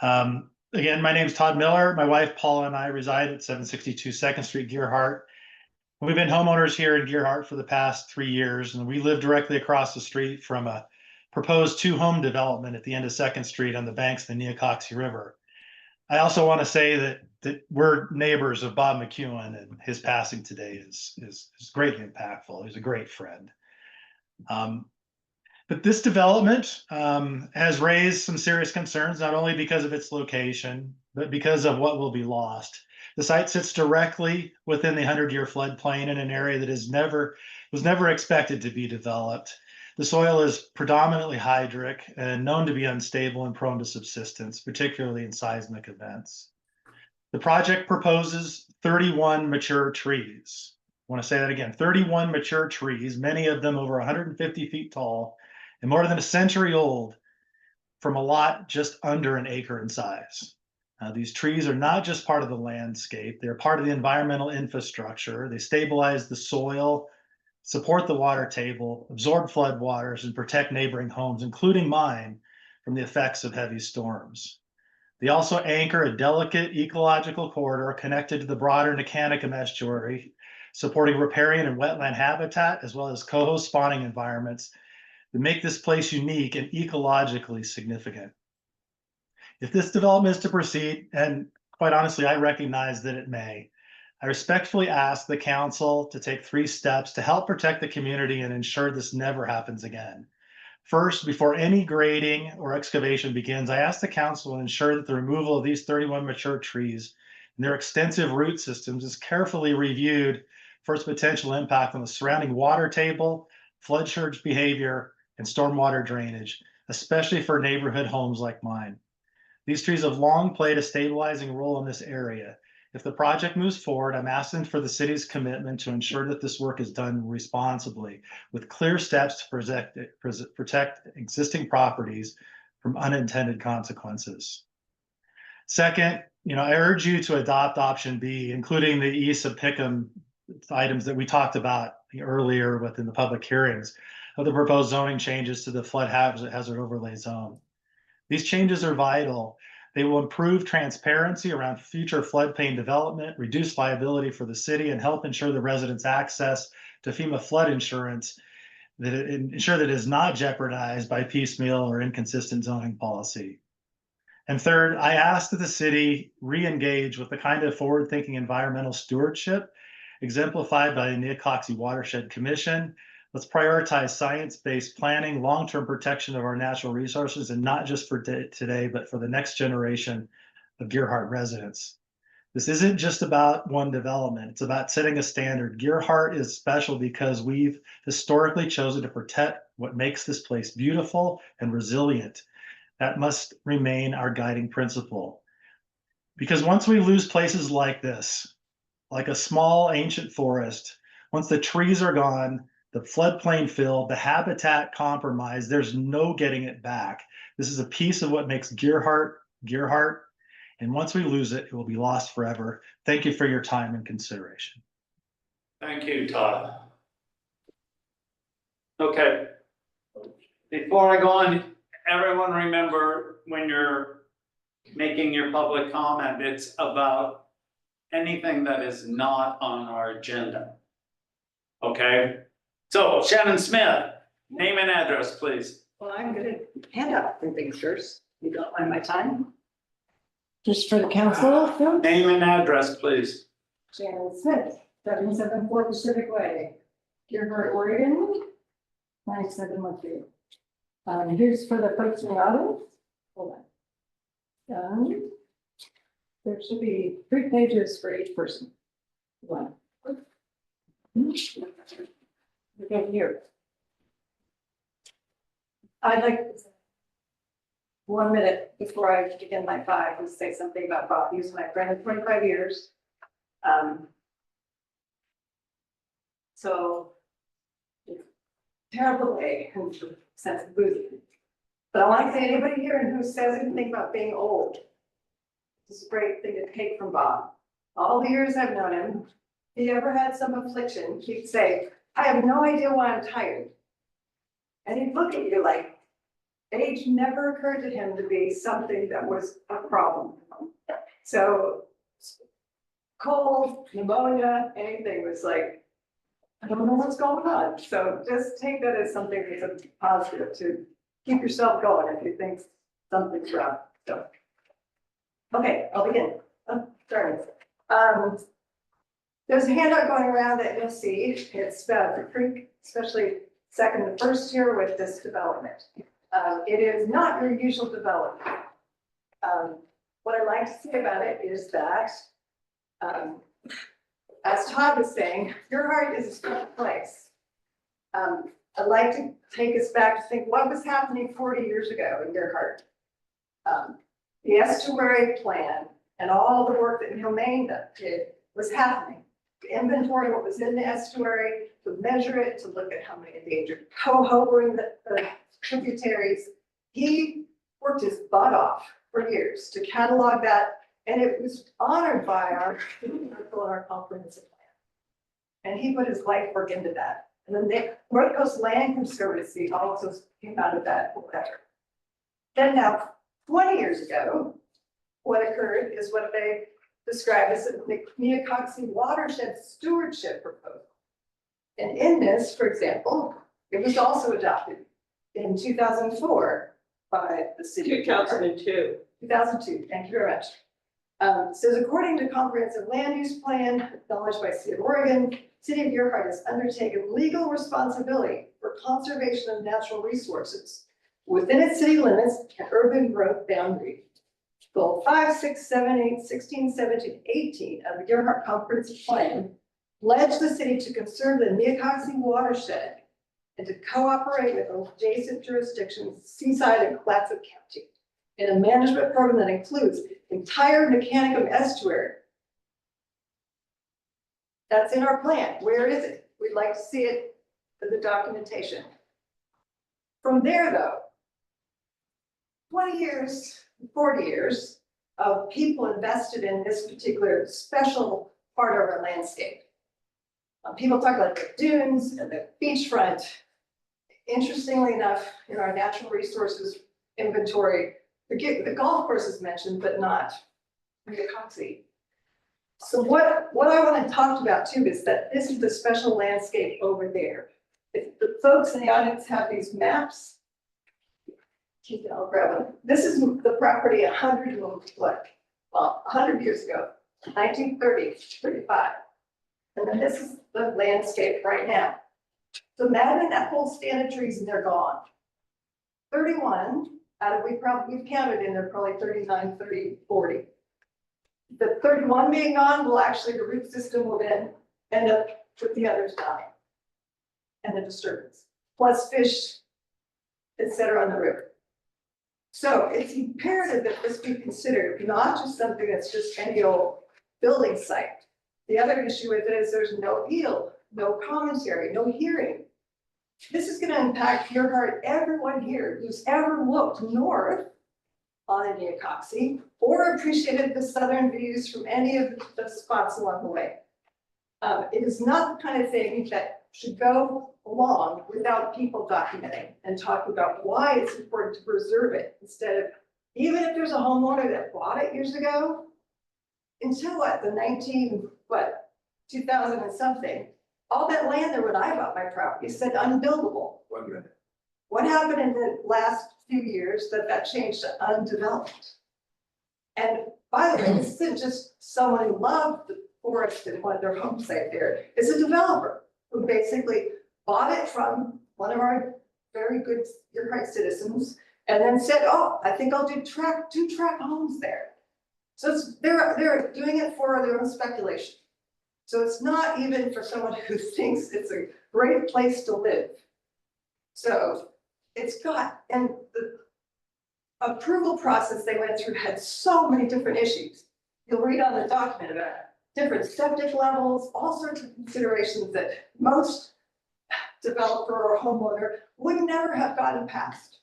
Again, my name is Todd Miller. My wife, Paula, and I reside at 762 2nd Street, Gearhart. We've been homeowners here in Gearhart for the past 3 years, and we live directly across the street from a proposed 2-home development at the end of 2nd Street on the banks of the Neocosset River. I also want to say that we're neighbors of Bob McEwen, and his passing today is greatly impactful. He's a great friend. But this development has raised some serious concerns, not only because of its location, but because of what will be lost. The site sits directly within the 100-year floodplain in an area that was never expected to be developed. The soil is predominantly hydric and known to be unstable and prone to subsidence, particularly in seismic events. The project proposes 31 mature trees. I want to say that again, 31 mature trees, many of them over 150 feet tall and more than a century old, from a lot just under an acre in size. These trees are not just part of the landscape, they're part of the environmental infrastructure. They stabilize the soil, support the water table, absorb flood waters, and protect neighboring homes, including mine, from the effects of heavy storms. They also anchor a delicate ecological corridor connected to the broader Nicanicum estuary, supporting riparian and wetland habitat, as well as coho spawning environments that make this place unique and ecologically significant. If this development is to proceed, and quite honestly, I recognize that it may, I respectfully ask the council to take 3 steps to help protect the community and ensure this never happens again. First, before any grading or excavation begins, I ask the council to ensure that the removal of these 31 mature trees and their extensive root systems is carefully reviewed for its potential impact on the surrounding water table, flood surge behavior, and stormwater drainage, especially for neighborhood homes like mine. These trees have long played a stabilizing role in this area. If the project moves forward, I'm asking for the city's commitment to ensure that this work is done responsibly, with clear steps to protect existing properties from unintended consequences. Second, I urge you to adopt option B, including the East of Pickham items that we talked about earlier within the public hearings of the proposed zoning changes to the flood hazard overlay zone. These changes are vital. They will improve transparency around future floodplain development, reduce liability for the city, and help ensure the residents' access to FEMA flood insurance ensure that it is not jeopardized by piecemeal or inconsistent zoning policy. And third, I ask that the city re-engage with the kind of forward-thinking environmental stewardship exemplified by the Neocoxie Watershed Commission. Let's prioritize science-based planning, long-term protection of our natural resources, and not just for today, but for the next generation of Gearhart residents. This isn't just about one development. It's about setting a standard. Gearhart is special because we've historically chosen to protect what makes this place beautiful and resilient. That must remain our guiding principle. Because once we lose places like this, like a small ancient forest, once the trees are gone, the floodplain filled, the habitat compromised, there's no getting it back. This is a piece of what makes Gearhart, Gearhart. And once we lose it, it will be lost forever. Thank you for your time and consideration. Thank you, Todd. Okay. Before I go on, everyone remember when you're making your public comment, it's about anything that is not on our agenda. Okay? So Shannon Smith, name and address, please. Well, I'm gonna hand out some things first. You don't mind my time? Just for the council, Phil? Name and address, please. Shannon Smith, 774 Pacific Way, Gearhart, Oregon, 9713. Here's for the folks in the audience. Hold on. There should be 3 pages for each person. One. Okay, here. I'd like to 1 minute before I begin my 5 to say something about Bob. He's my friend of 25 years. So it's a terrible day in the sense of losing. But I want to say anybody here who says anything about being old, this is a great thing to take from Bob. All the years I've known him, if he ever had some affliction, he'd say, I have no idea why I'm tired. And he'd look at you like, age never occurred to him to be something that was a problem. So cold, pneumonia, anything was like, I don't know what's going on. So just take that as something that's a positive to keep yourself going if you think something's wrong. So, okay, I'll begin. Sorry. There's a handout going around that you'll see. It's for free, especially second and first year with this development. It is not your usual development. What I'd like to say about it is that, as Todd was saying, Gearhart is a special place. I'd like to take us back to think what was happening 40 years ago in Gearhart. The estuary plan and all the work that Neil Main did was happening. To inventory what was in the estuary, to measure it, to look at how many endangered coho were in the tributaries. He worked his butt off for years to catalog that, and it was honored by our comprehensive plan. And he put his life work into that. And then the North Coast Land Conservancy also came out of that letter. Then now, 20 years ago, what occurred is what they described as the Neocoxie Watershed Stewardship Proposal. And in this, for example, it was also adopted in 2004 by the city. 2002. 2002, thank you very much. Says, according to comprehensive land use plan acknowledged by State of Oregon, City of Gearhart has undertaken legal responsibility for conservation of natural resources within its city limits and urban growth boundary. Goal 5, 6, 7, 8, 16, 17, 18 of the Gearhart Comprehensive Plan pledged the city to conserve the Neocoxie watershed and to cooperate with adjacent jurisdictions, Seaside and Clatsop County, in a management program that includes entire Mechanicum estuary. That's in our plan. Where is it? We'd like to see it in the documentation. From there, though, 20 years, 40 years of people invested in this particular special part of our landscape. People talk about the dunes and the beachfront. Interestingly enough, in our natural resources inventory, the golf course is mentioned, but not Coxie. So what I want to talk about too is that this is the special landscape over there. If the folks in the audience have these maps, I'll grab them. This is the property 100 years ago, 1930, 35. And then this is the landscape right now. So imagine that whole stand of trees and they're gone. 31 out of, we've counted in there probably 39, 30, 40. The 31 being gone will actually, the root system will then end up with the others dying. And the disturbance, plus fish, et cetera, on the river. So it's imperative that this be considered, not just something that's just any old building site. The other issue with it is there's no appeal, no commentary, no hearing. This is gonna impact your heart, everyone here who's ever looked north on Coxie or appreciated the southern views from any of the spots along the way. It is not the kind of thing that should go along without people documenting and talking about why it's important to preserve it instead of, even if there's a homeowner that bought it years ago, until what, the 2000 and something, all that land there when I bought my property said unbuildable. 1 minute. What happened in the last few years that changed to undeveloped? And by the way, this isn't just someone who loved the forest and wanted their home site there. It's a developer who basically bought it from one of our very good Dearheart citizens and then said, oh, I think I'll do tract homes there. So they're doing it for their own speculation. So it's not even for someone who thinks it's a great place to live. So it's got, and the approval process they went through had so many different issues. You'll read on the document about different septic levels, all sorts of considerations that most developer or homeowner would never have gotten past.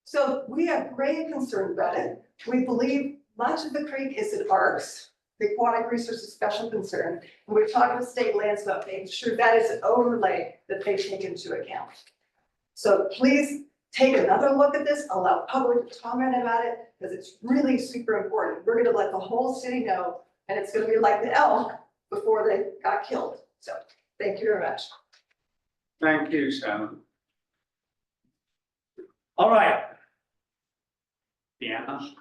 So we have grave concern about it. We believe much of the creek is in ARCs, the Aquatic Resources Special Concern, and we've talked with state lands about making sure that is an overlay that they take into account. So please take another look at this, allow public to comment about it, because it's really super important. We're gonna let the whole city know, and it's gonna be like the elk before they got killed. So thank you very much. Thank you, Shannon. All right. Deanna,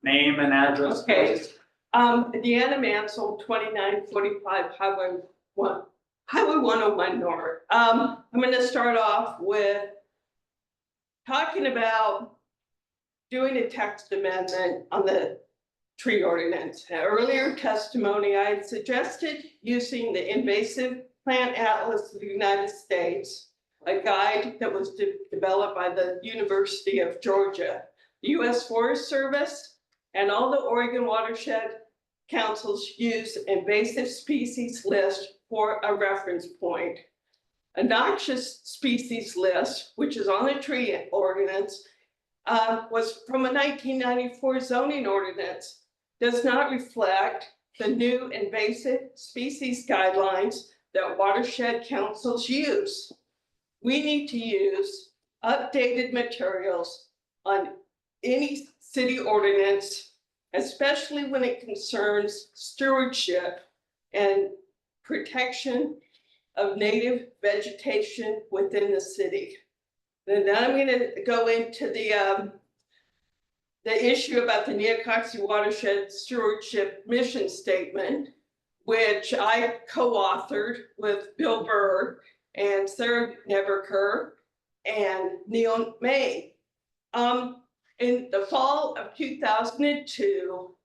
name and address, Okay. please. Deanna Mansell, 2945 Highway 101 North. I'm gonna start off with talking about doing a text amendment on the tree ordinance. Earlier testimony, I had suggested using the invasive plant atlas of the United States, a guide that was developed by the University of Georgia, the U.S. Forest Service, and all the Oregon watershed councils use invasive species list for a reference point. A noxious species list, which is on the tree ordinance, was from a 1994 zoning ordinance, does not reflect the new invasive species guidelines that watershed councils use. We need to use updated materials on any city ordinance, especially when it concerns stewardship and protection of native vegetation within the city. And then I'm gonna go into the issue about the Neocoxie Watershed Stewardship Mission Statement, which I co-authored with Bill Burr and Sarah Neverker and Neil May. In the fall of 2002,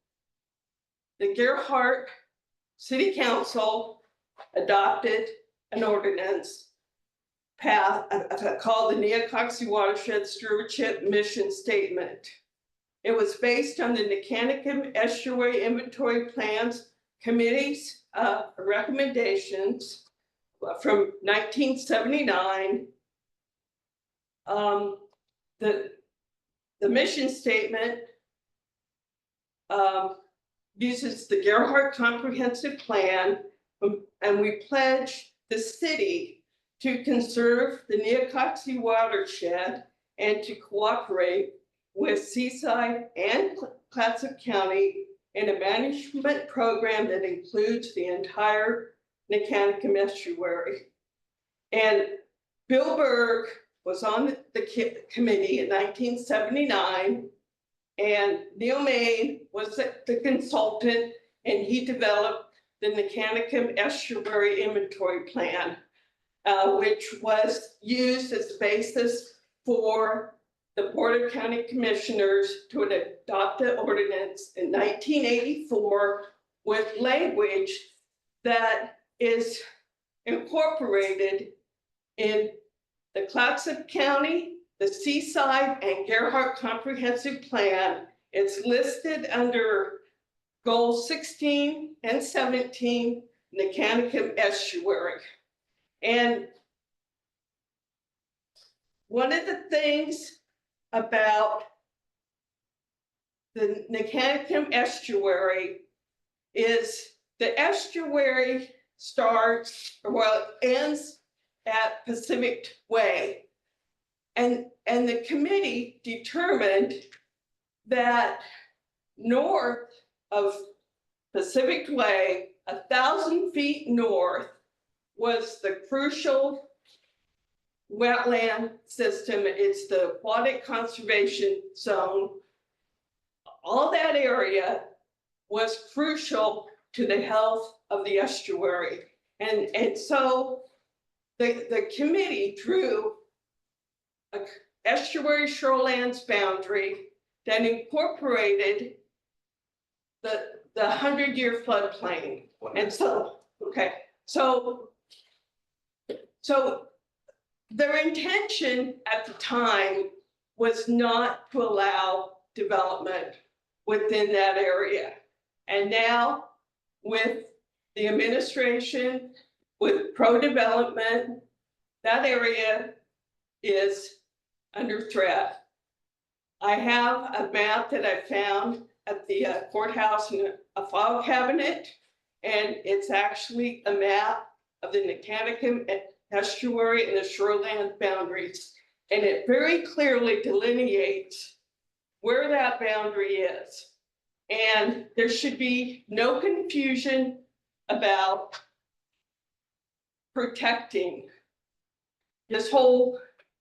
the Dearheart City Council adopted an ordinance called the Neocoxie Watershed Stewardship Mission Statement. It was based on the Niantic Estuary Inventory Plans Committee's recommendations from 1979. The mission statement uses the Dearheart Comprehensive Plan, and we pledge the city to conserve the Neocoxie watershed and to cooperate with Seaside and Clatsop County in a management program that includes the entire Nicanicum estuary. And Bill Berg was on the committee in 1979. And Neil Main was the consultant, and he developed the Nicanicum Estuary Inventory Plan, which was used as the basis for the Board of County Commissioners to adopt an ordinance in 1984 with language that is incorporated in the Clatsop County, the Seaside and Gerhart Comprehensive Plan. It's listed under goals 16 and 17, Nicanicum Estuary. And one of the things about the Nicanicum Estuary is the estuary starts, well, it ends at Pacific Way. And the committee determined that north of Pacific Way, 1,000 feet north, was the crucial wetland system. It's the aquatic conservation zone. All that area was crucial to the health of the estuary. And so the committee drew an estuary shorelands boundary that incorporated the 100-year floodplain. And so, okay, so their intention at the time was not to allow development within that area. And now with the administration, with pro-development, that area is under threat. I have a map that I found at the courthouse in a file cabinet, and it's actually a map of the Nicanicum estuary and the shoreland boundaries. And it very clearly delineates where that boundary is. And there should be no confusion about protecting this whole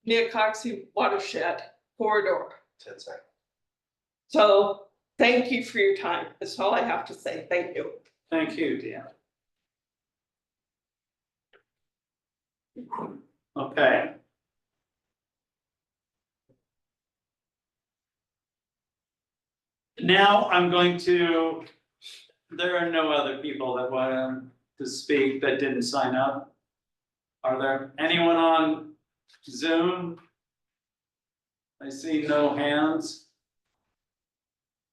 Neocoxie watershed corridor. 10 seconds. So thank you for your time. That's all I have to say. Thank you. Thank you, Deanna. Okay. Now I'm going to, there are no other people that want to speak that didn't sign up. Are there anyone on Zoom? I see no hands.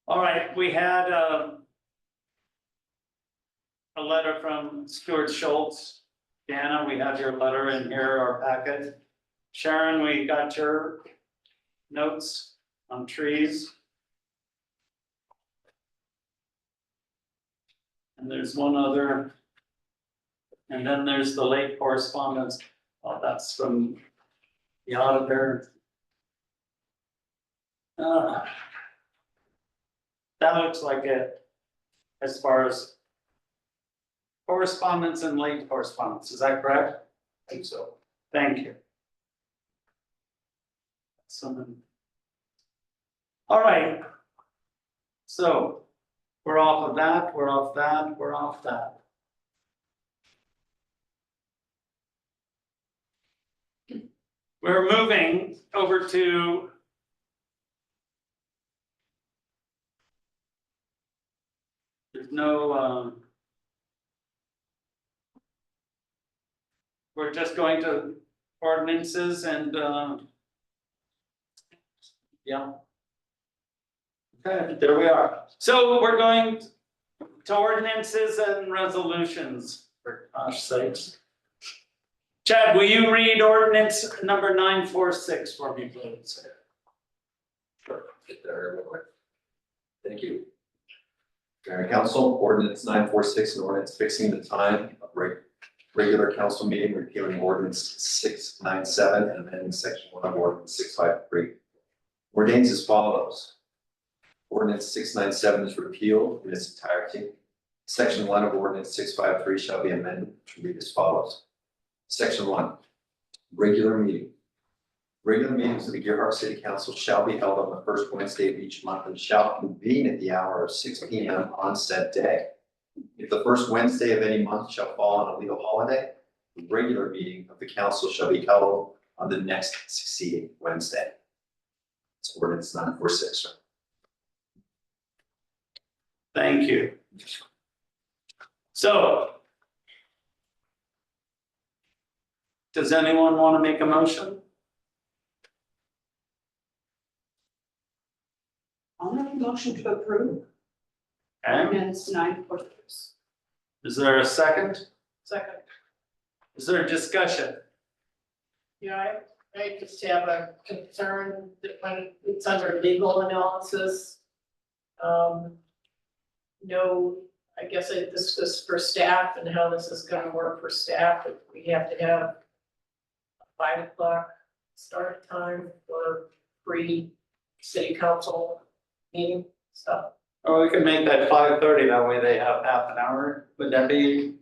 All right, we had a letter from Stuart Schultz. Deanna, we have your letter in here, our packet. Sharon, we got your notes on trees. And there's one other. And then there's the late correspondence. Oh, that's from the auditor. That looks like it as far as correspondence and late correspondence. Is that correct? I think so. Thank you. All right. So we're off of that, we're off that, we're off that. We're moving over to there's no we're just going to ordinances and yeah. Okay, there we are. So we're going to ordinances and resolutions, for gosh sakes. Chad, will you read ordinance number 946 for me, please? Sure, get there real quick. Thank you. Mayor and Council, ordinance 946, an ordinance fixing the time of Regular council meeting repealing ordinance 697 and amending section 1 of ordinance 653. Ordains as follows. Ordinance 697 is repealed in its entirety. Section 1 of ordinance 653 shall be amended to read as follows. Section 1, regular meeting. Regular meetings of the Gearhart City Council shall be held on the first Wednesday of each month and shall convene at the hour of 6 p.m. on said day. If the first Wednesday of any month shall fall on a legal holiday, the regular meeting of the council shall be held on the next succeeding Wednesday. It's ordinance 946. Thank you. So. Does anyone want to make a motion? I'll make a motion to approve. Okay, Ordinance 946. is there a second? Second. Is there a discussion? Yeah, I just have a concern that when it's under legal analysis. No, I guess this is for staff and how this is gonna work for staff, if we have to have a 5 o'clock start time for pre-city council meeting stuff. Or we can make that 5:30, that way they have half an hour, would that be?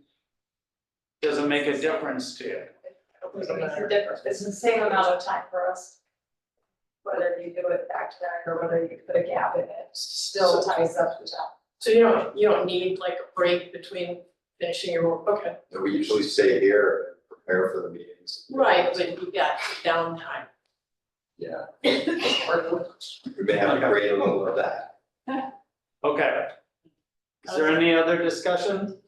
Doesn't make a difference to you? It makes a difference, it's the same amount of time for us. Whether you do it back to back or whether you put a gap in it, still ties up the time. So you don't need like a break between finishing your work, okay. And we usually stay here and prepare for the meetings. Right, but you got downtime. Yeah. We may have to create a little of that. Okay. Is there any other discussion?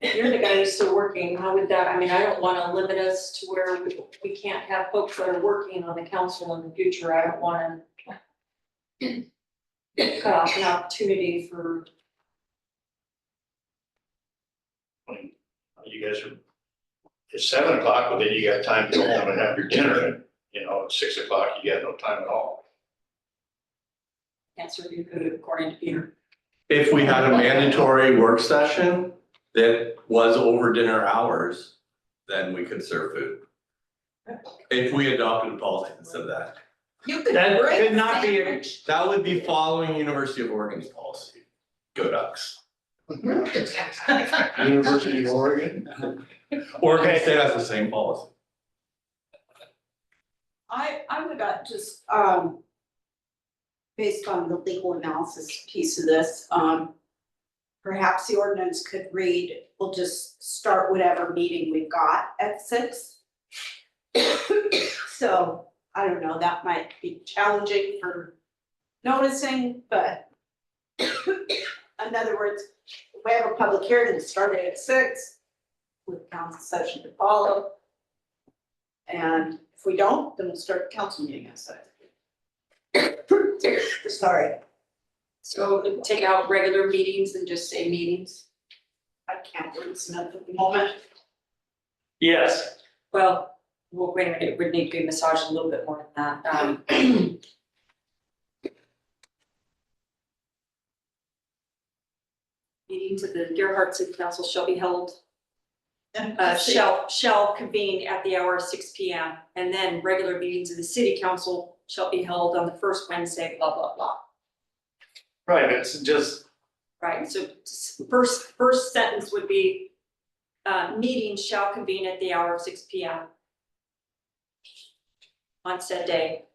You're the guy who's still working, how would that, I mean, I don't wanna limit us to where we can't have folks that are working on the council in the future, I don't wanna cut off an opportunity for, You guys are, it's 7 o'clock, but then you got time to go home and have your dinner, and, you know, at 6 o'clock, you got no time at all. answer you could according to Peter. If we had a mandatory work session that was over dinner hours, then we could serve food. If we adopted a policy that said that. You could That break could not be a- sandwich. That would be following University of Oregon's policy. Go Ducks. University of Oregon. Oregon State has the same policy. I would just, based on the legal analysis piece of this, perhaps the ordinance could read, we'll just start whatever meeting we've got at 6. So, I don't know, that might be challenging for noticing, but in other words, if we have a public hearing that started at 6, with council session to follow. And if we don't, then we'll start the council meeting at 6. Sorry, So take out regular meetings and just say meetings. I can't listen at the moment. Yes, Well, wait a minute, it would need to be massaged a little bit more than that. Meetings of the Gerhart City Council shall be held, shall convene at the hour of 6 p.m. And then regular meetings of the city council shall be held on the first Wednesday, blah, blah, blah. right, it's just, Right, so first sentence would be, meetings shall convene at the hour of 6 p.m. on said day,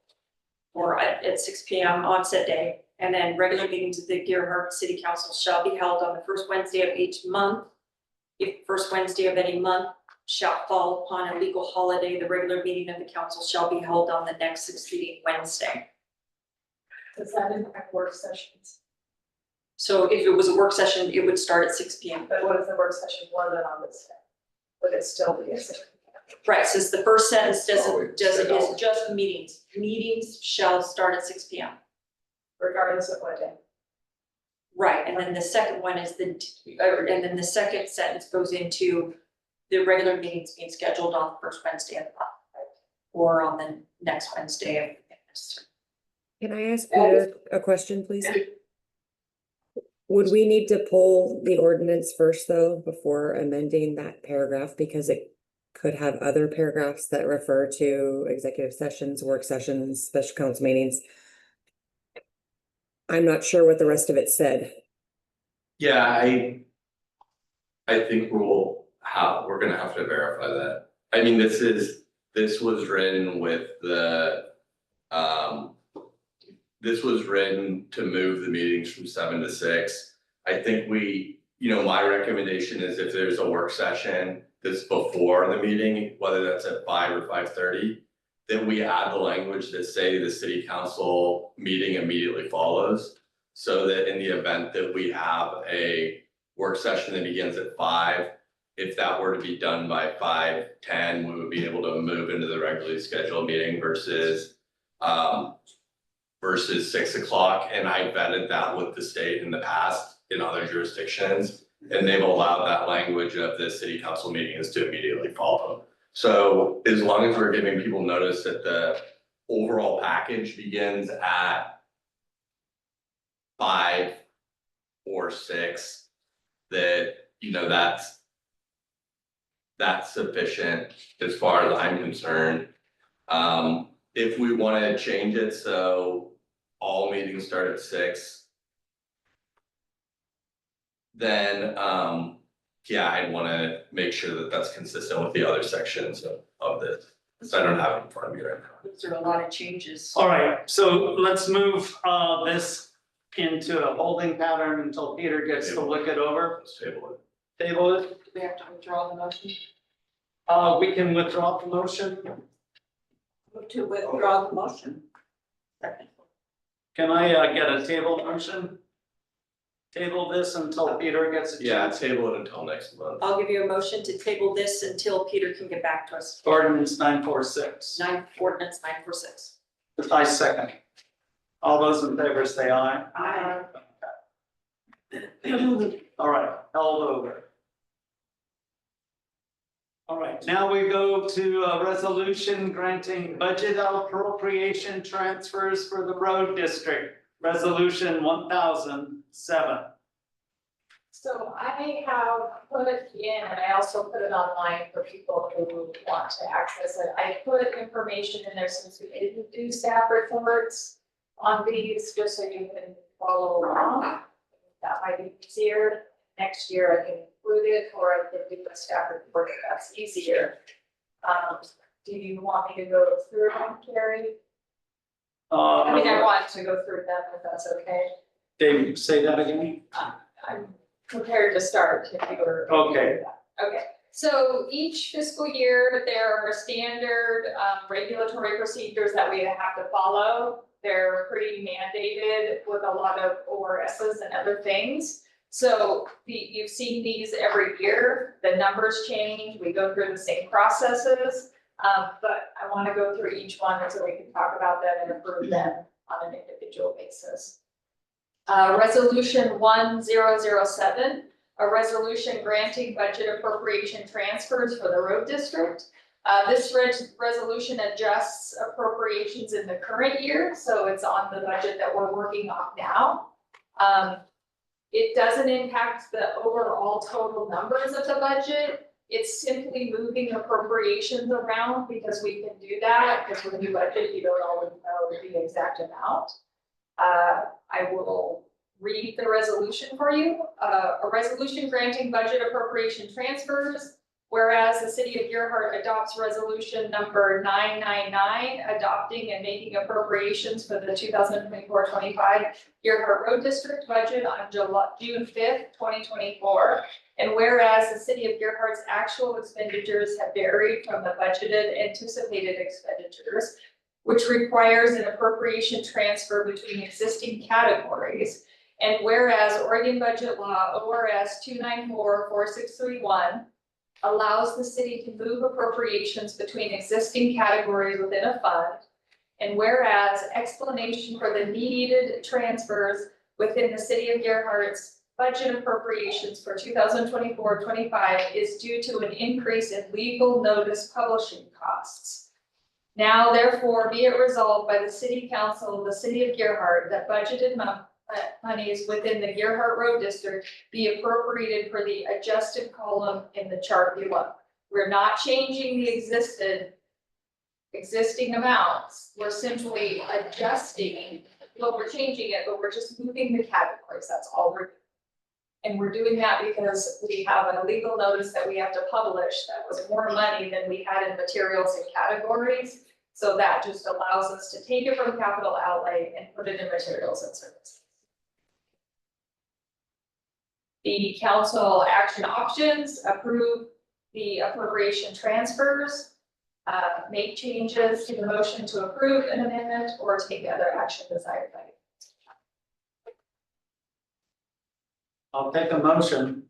or at 6 p.m. on said day. And then regular meetings of the Gerhart City Council shall be held on the first Wednesday of each month. If first Wednesday of any month shall fall upon a legal holiday, the regular meeting of the council shall be held on the next succeeding Wednesday. Does that impact work sessions? So if it was a work session, it would start at 6 p.m. But what if the work session wasn't on this day? Would it still be a 6 p.m.? Right, says the first sentence Oh, it said is all. just meetings. Meetings shall start at 6 p.m. Regardless of what day? Right, and then the second one is and then the second sentence goes into the regular meetings being scheduled on the first Wednesday of the month. Or on the next Wednesday if necessary. Can I ask Peter a question, please? Would we need to pull the ordinance first though, before amending that paragraph, because it could have other paragraphs that refer to executive sessions, work sessions, special council meetings? I'm not sure what the rest of it said. Yeah, I think we're gonna have to verify that. I mean, this was written with the, this was written to move the meetings from 7 to 6. I think my recommendation is if there's a work session that's before the meeting, whether that's at 5 or 5:30, then we add the language that say the city council meeting immediately follows. So that in the event that we have a work session that begins at 5, if that were to be done by 5:10, we would be able to move into the regularly scheduled meeting versus 6 o'clock. And I vetted that with the state in the past in other jurisdictions, and they've allowed that language of the city council meetings to immediately follow. So as long as we're giving people notice that the overall package begins at 5 or 6, that, that's sufficient as far as I'm concerned. If we wanna change it, so all meetings start at 6, then, I'd wanna make sure that that's consistent with the other sections of this. So I don't have it in front of me right now. Those are a lot of changes. All right, so let's move this into a holding pattern until Peter gets to look it over. Let's table it. Table it. Do we have to withdraw the motion? We can withdraw the motion. Move to withdraw the motion. Can I get a table motion? Table this until Peter gets a Yeah, chance. table it until next month. I'll give you a motion to table this until Peter can get back to us. Ordinance 946. Ordinance 946. I second. All those in favor say aye. Aye. All right, held over. All right, now we go to a resolution granting budget appropriation transfers for the road district. Resolution 1007. So I have put in, and I also put it online for people who want to access it. I put information in there since we didn't do staff reports on these, just so you can follow along. That might be easier. Next year I can include it, or I can do a staff report if that's easier. Do you want me to go through them, Carrie? I mean, I want to go through them if that's okay. Dave, say that again? I'm prepared to start if you were. Okay. Okay, so each fiscal year, there are standard regulatory procedures that we have to follow. They're pretty mandated with a lot of ORSs and other things. So you've seen these every year, the numbers change, we go through the same processes. But I want to go through each one so we can talk about them and approve them on an individual basis. Resolution 1007, a resolution granting budget appropriation transfers for the road district. This resolution adjusts appropriations in the current year, so it's on the budget that we're working on now. It doesn't impact the overall total numbers of the budget. It's simply moving appropriations around because we can do that, because when you budget, you don't always know the exact amount. I will read the resolution for you. A resolution granting budget appropriation transfers. Whereas the city of Gerhart adopts resolution number 999, adopting and making appropriations for the 2024-25 Gerhart Road District budget on June 5th, 2024. And whereas the city of Gerhart's actual expenditures have varied from the budgeted anticipated expenditures, which requires an appropriation transfer between existing categories. And whereas Oregon Budget Law ORS 294-4631 allows the city to move appropriations between existing categories within a fund. And whereas explanation for the needed transfers within the city of Gerhart's budget appropriations for 2024-25 is due to an increase in legal notice publishing costs. Now therefore be it resolved by the city council of the city of Gerhart that budgeted monies within the Gerhart Road District be appropriated for the adjusted column in the chart below. We're not changing the existing amounts, we're simply adjusting, well, we're changing it, but we're just moving the categories, that's all we're doing. And we're doing that because we have a legal notice that we have to publish that was more money than we had in materials and categories. So that just allows us to take it from capital outlay and put it in materials and services. The council action options: approve the appropriation transfers, make changes to the motion to approve an amendment, or take other action desired by you. I'll take a motion.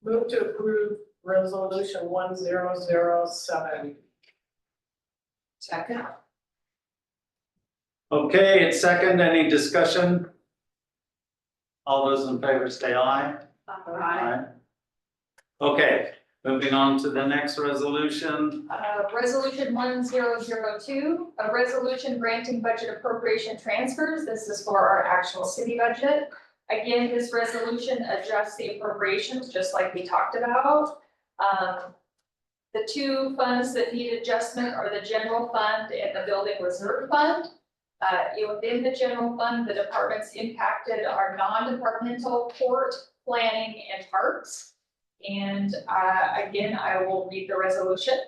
Move to approve resolution 1007. Second. Okay, it's second. Any discussion? All those in favor say aye. Aye. Okay, moving on to the next resolution. Resolution 1002, a resolution granting budget appropriation transfers. This is for our actual city budget. Again, this resolution adjusts the appropriations just like we talked about. The two funds that need adjustment are the general fund and the building reserve fund. Within the general fund, the departments impacted are non-departmental port, planning, and parks. And again, I will read the resolution.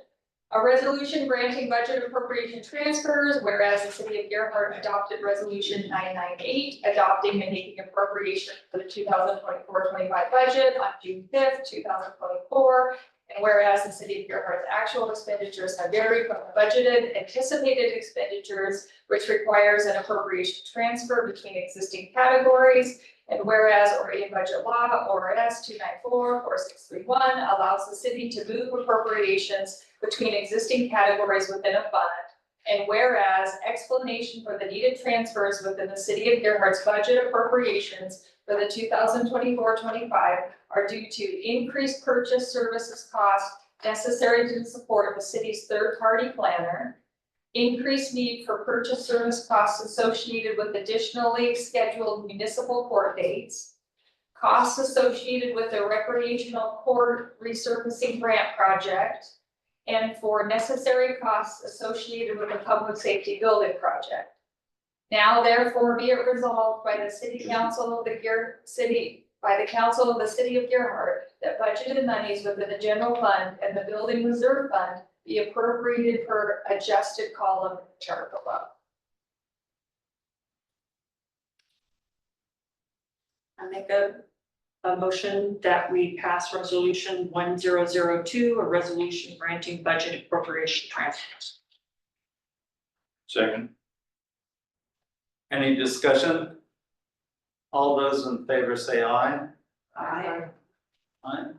A resolution granting budget appropriation transfers, whereas the city of Gerhart adopted resolution 998, adopting and making appropriation for the 2024-25 budget on June 5th, 2024. And whereas the city of Gerhart's actual expenditures have varied from the budgeted anticipated expenditures, which requires an appropriation transfer between existing categories. And whereas Oregon Budget Law, ORS 294-4631, allows the city to move appropriations between existing categories within a fund. And whereas explanation for the needed transfers within the city of Gerhart's budget appropriations for the 2024-25 are due to increased purchase services costs necessary to support the city's third-party planner, increased need for purchase service costs associated with additionally scheduled municipal court dates, costs associated with the recreational court resurfacing grant project, and for necessary costs associated with the public safety building project. Now therefore be it resolved by the city council of the council of the city of Gerhart that budgeted monies within the general fund and the building reserve fund be appropriated per adjusted column in the chart below. I make a motion that we pass resolution 1002, a resolution granting budget appropriation transfers. Second. Any discussion? All those in favor say aye. Aye. Aye.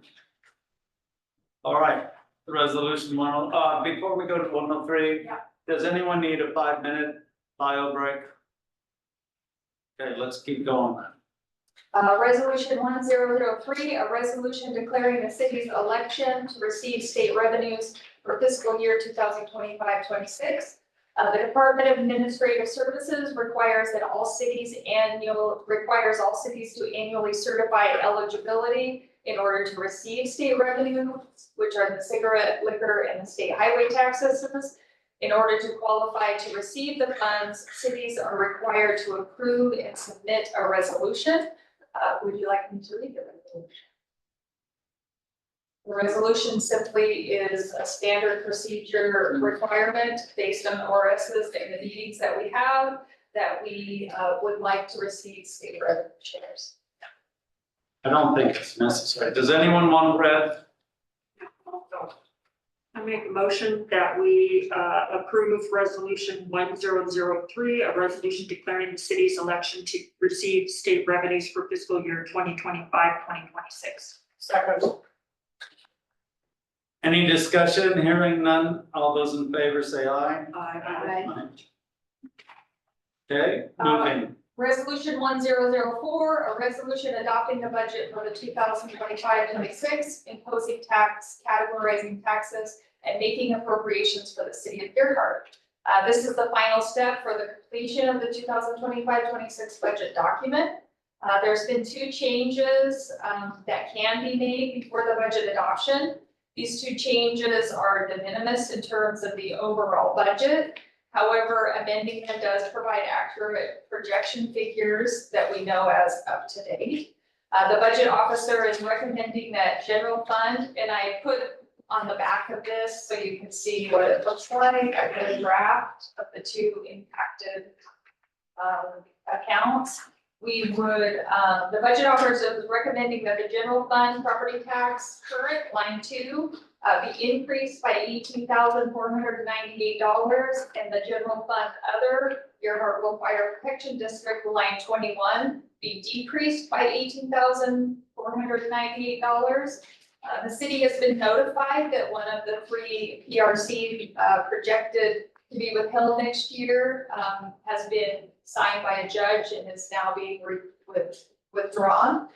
All right, the resolution before we go to 103, Yeah. does anyone need a 5-minute bio break? Okay, let's keep going then. Resolution 1003, a resolution declaring the city's election to receive state revenues for fiscal year 2025-26. The Department of Administrative Services requires all cities to annually certify eligibility in order to receive state revenue, which are the cigarette, liquor, and the state highway taxes. In order to qualify to receive the funds, cities are required to approve and submit a resolution. Would you like me to read the resolution? The resolution simply is a standard procedure requirement based on ORSs and the meetings that we have that we would like to receive state revenue shares. I don't think it's necessary. Does anyone want read? I make a motion that we approve resolution 1003, a resolution declaring the city's election to receive state revenues for fiscal year 2025-2026. Second. Any discussion? Hearing none. All those in favor say aye. Aye. Okay, moving. Resolution 1004, a resolution adopting the budget for the 2025-26, imposing tax, categorizing taxes, and making appropriations for the city of Gerhart. This is the final step for the completion of the 2025-26 budget document. There's been two changes that can be made before the budget adoption. These two changes are de minimis in terms of the overall budget. However, amending them does provide accurate projection figures that we know as up to date. The budget officer is recommending that general fund, and I put on the back of this so you can see what it looks like. I put a draft of the two impacted accounts. We would, the budget officer is recommending that the general fund property tax current line 2 be increased by $18,498, and the general fund other Earhart Fire Protection District line 21 be decreased by $18,498. The city has been notified that one of the three PRC projected to be withheld next year has been signed by a judge and is now being withdrawn.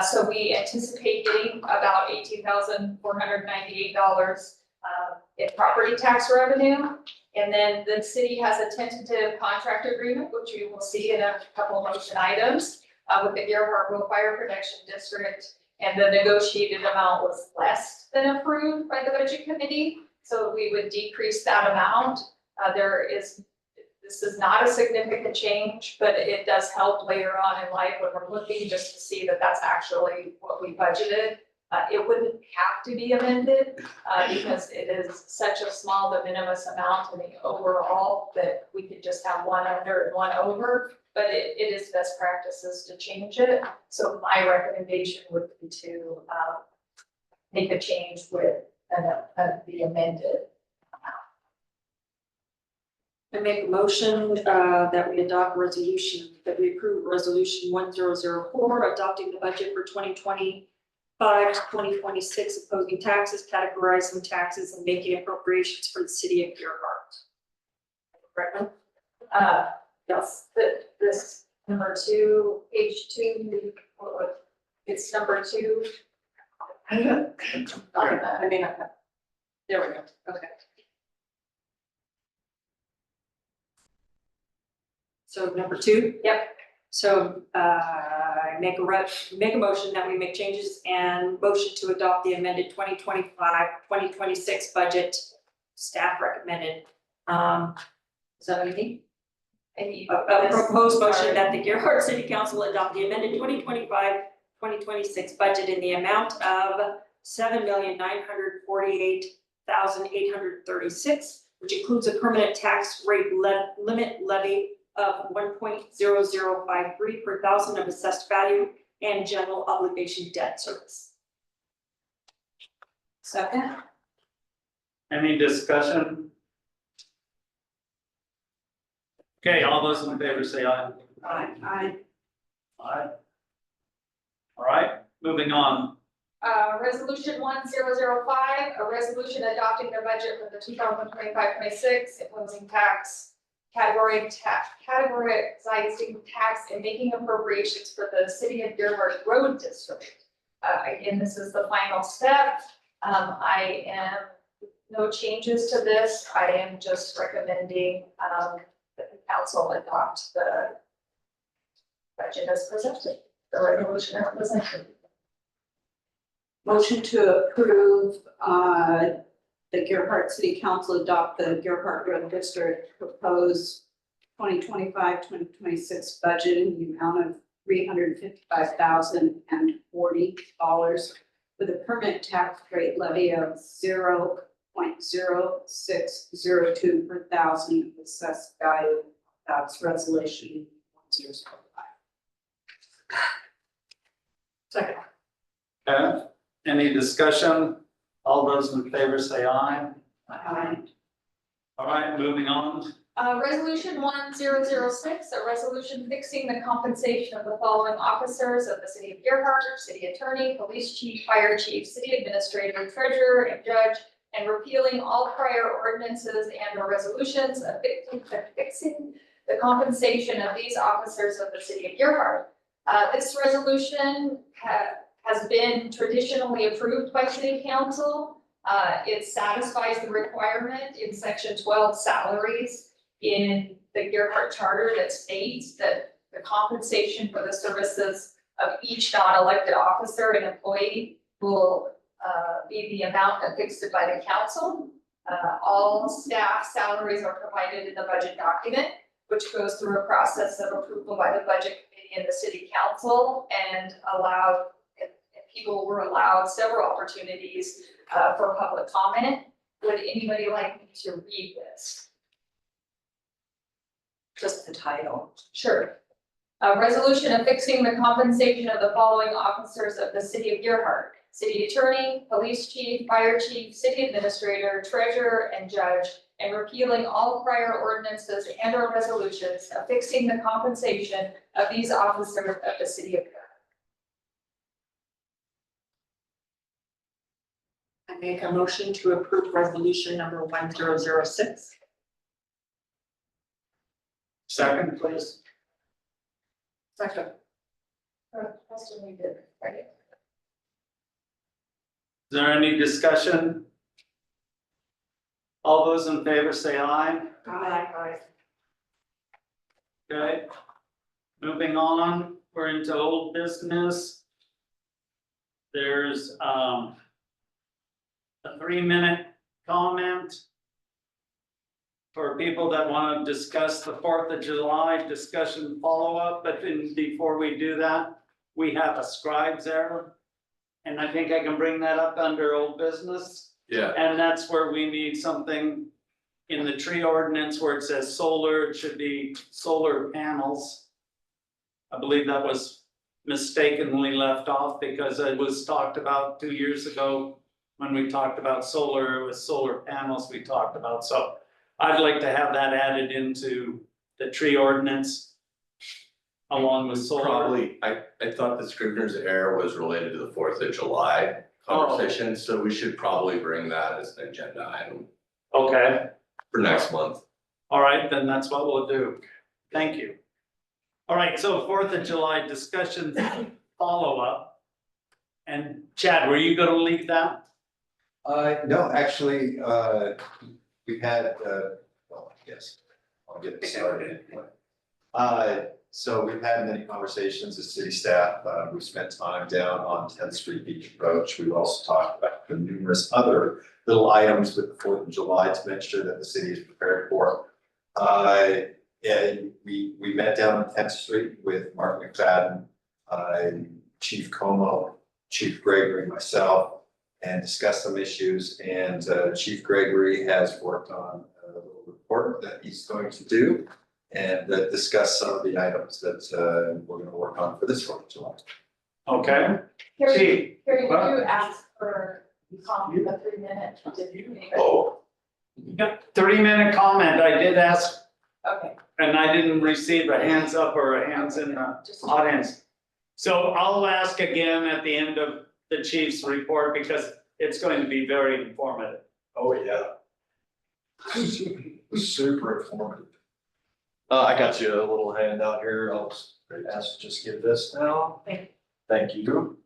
So we anticipate getting about $18,498 in property tax revenue. And then the city has a tentative contract agreement, which we will see in a couple of motion items with the Earhart Fire Protection District. And the negotiated amount was less than approved by the budget committee. So we would decrease that amount. This is not a significant change, but it does help later on in life when we're looking just to see that that's actually what we budgeted. It wouldn't have to be amended because it is such a small de minimis amount in the overall that we could just have one under and one over, but it is best practices to change it. So my recommendation would be to make a change with the amended. I make a motion that we adopt resolution, that we approve resolution 1004, adopting the budget for 2025 to 2026, opposing taxes, categorizing taxes, and making appropriations for the city of Earhart. Correct? Yes, this number 2, page 2, it's number 2. I mean, there we go, okay. So number 2? Yep. So I make a motion that we make changes and motion to adopt the amended 2025-2026 budget. Staff recommended. Is that what you need? A proposed motion that the Earhart City Council adopt the amended 2025-2026 budget in the amount of $7,948,836, which includes a permanent tax rate limit levy of 1.0053 per thousand of assessed value and general obligation debt service. Second. Any discussion? Okay, all those in favor say aye. Aye. Aye. All right, moving on. Resolution 1005, a resolution adopting the budget for the 2025-26, imposing tax, categorizing tax and making appropriations for the city of Earhart Road District. Again, this is the final step. I am no changes to this. I am just recommending that the council adopt the budget as presented, the resolution as presented. Motion to approve, the Earhart City Council adopt the Earhart Road District proposed 2025-2026 budget in the amount of $355,040 with a permanent tax rate levy of 0.0602 per thousand of assessed value. That's resolution 1005. Second. Okay, any discussion? All those in favor say aye. Aye. All right, moving on. Resolution 1006, a resolution fixing the compensation of the following officers of the city of Earhart, city attorney, police chief, fire chief, city administrator, treasurer, and judge, and repealing all prior ordinances and or resolutions of fixing the compensation of these officers of the city of Earhart. This resolution has been traditionally approved by city council. It satisfies the requirement in section 12 salaries in the Gerhart Charter that states that the compensation for the services of each non-elected officer and employee will be the amount affixed by the council. All staff salaries are provided in the budget document, which goes through a process of approval by the budget committee and the city council, and allowed, and people were allowed several opportunities for public comment. Would anybody like me to read this? Just the title. Sure. A resolution affixing the compensation of the following officers of the city of Gerhart: city attorney, police chief, fire chief, city administrator, treasurer, and judge, and repealing all prior ordinances and or resolutions affixing the compensation of these officers of the city of Gerhart. I make a motion to approve resolution number 1006. Second, please. Second. Question we did, right? Is there any discussion? All those in favor say aye. Aye. Okay. Moving on, we're into old business. There's a 3-minute comment for people that want to discuss the 4th of July discussion follow-up, but then before we do that, we have a scribes error. And I think I can bring that up under old business. Yeah. And that's where we need something in the tree ordinance where it says solar, it should be solar panels. I believe that was mistakenly left off because it was talked about 2 years ago. When we talked about solar, it was solar panels we talked about, so I'd like to have that added into the tree ordinance. Along with solar. Probably, I thought the Scrivener's error was related to the 4th of July conversation, so we should probably bring that as an agenda item Okay, for next month. all right, then that's what we'll do. Thank you. All right, so 4th of July discussion follow-up. And Chad, were you gonna lead that? No, actually, we had, well, yes, I'll get it started anyway. So we've had many conversations as city staff. We've spent time down on 10th Street Beach Approach. We've also talked about the numerous other little items with the 4th of July to make sure that the city is prepared for. And we met down on 10th Street with Mark McFadden, Chief Como, Chief Gregory, myself, and discussed some issues. And Chief Gregory has worked on a little report that he's going to do and discuss some of the items that we're going to work on for this 4th of July. Okay. Carrie, Chief, would you ask for the 3-minute? Oh, yeah, 3-minute comment, I did ask, Okay. and I didn't receive a hands up or a hands in the audience. So I'll ask again at the end of the chief's report because it's going to be very informative. Oh, yeah. Super informative. I got you a little handout here. I'll ask to just give this now. Thank you.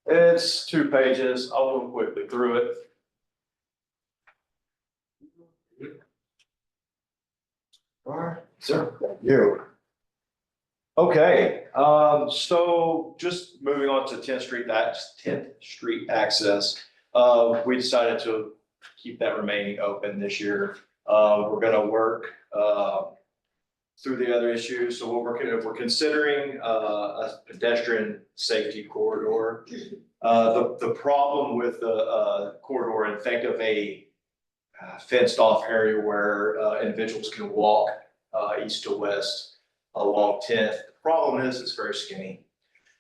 It's 2 pages. I'll go quickly through it. All right, sir. Thank you. Okay, so just moving on to 10th Street access. We decided to keep that remaining open this year. We're gonna work through the other issues. So we're considering a pedestrian safety corridor. The problem with the corridor, and think of a fenced off area where individuals can walk east to west along 10th. The problem is it's very skinny.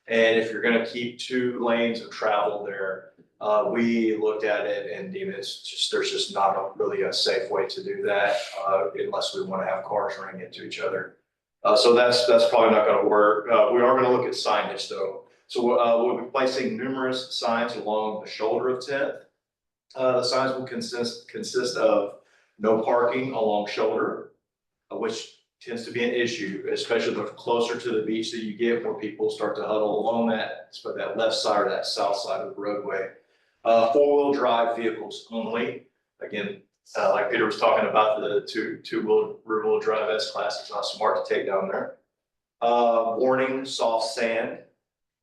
And if you're gonna keep 2 lanes of travel there, we looked at it and deemed it's just, there's just not really a safe way to do that unless we want to have cars running into each other. So that's probably not gonna work. We are gonna look at signage though. So we'll be placing numerous signs along the shoulder of 10th. The signs will consist of no parking along shoulder, which tends to be an issue, especially the closer to the beach that you get, where people start to huddle along that left side or that south side of the roadway. 4-wheel drive vehicles only. Again, Like Peter was talking about the two-wheel, rear-wheel drive S-Class, it's not smart to take down there. Warning, soft sand,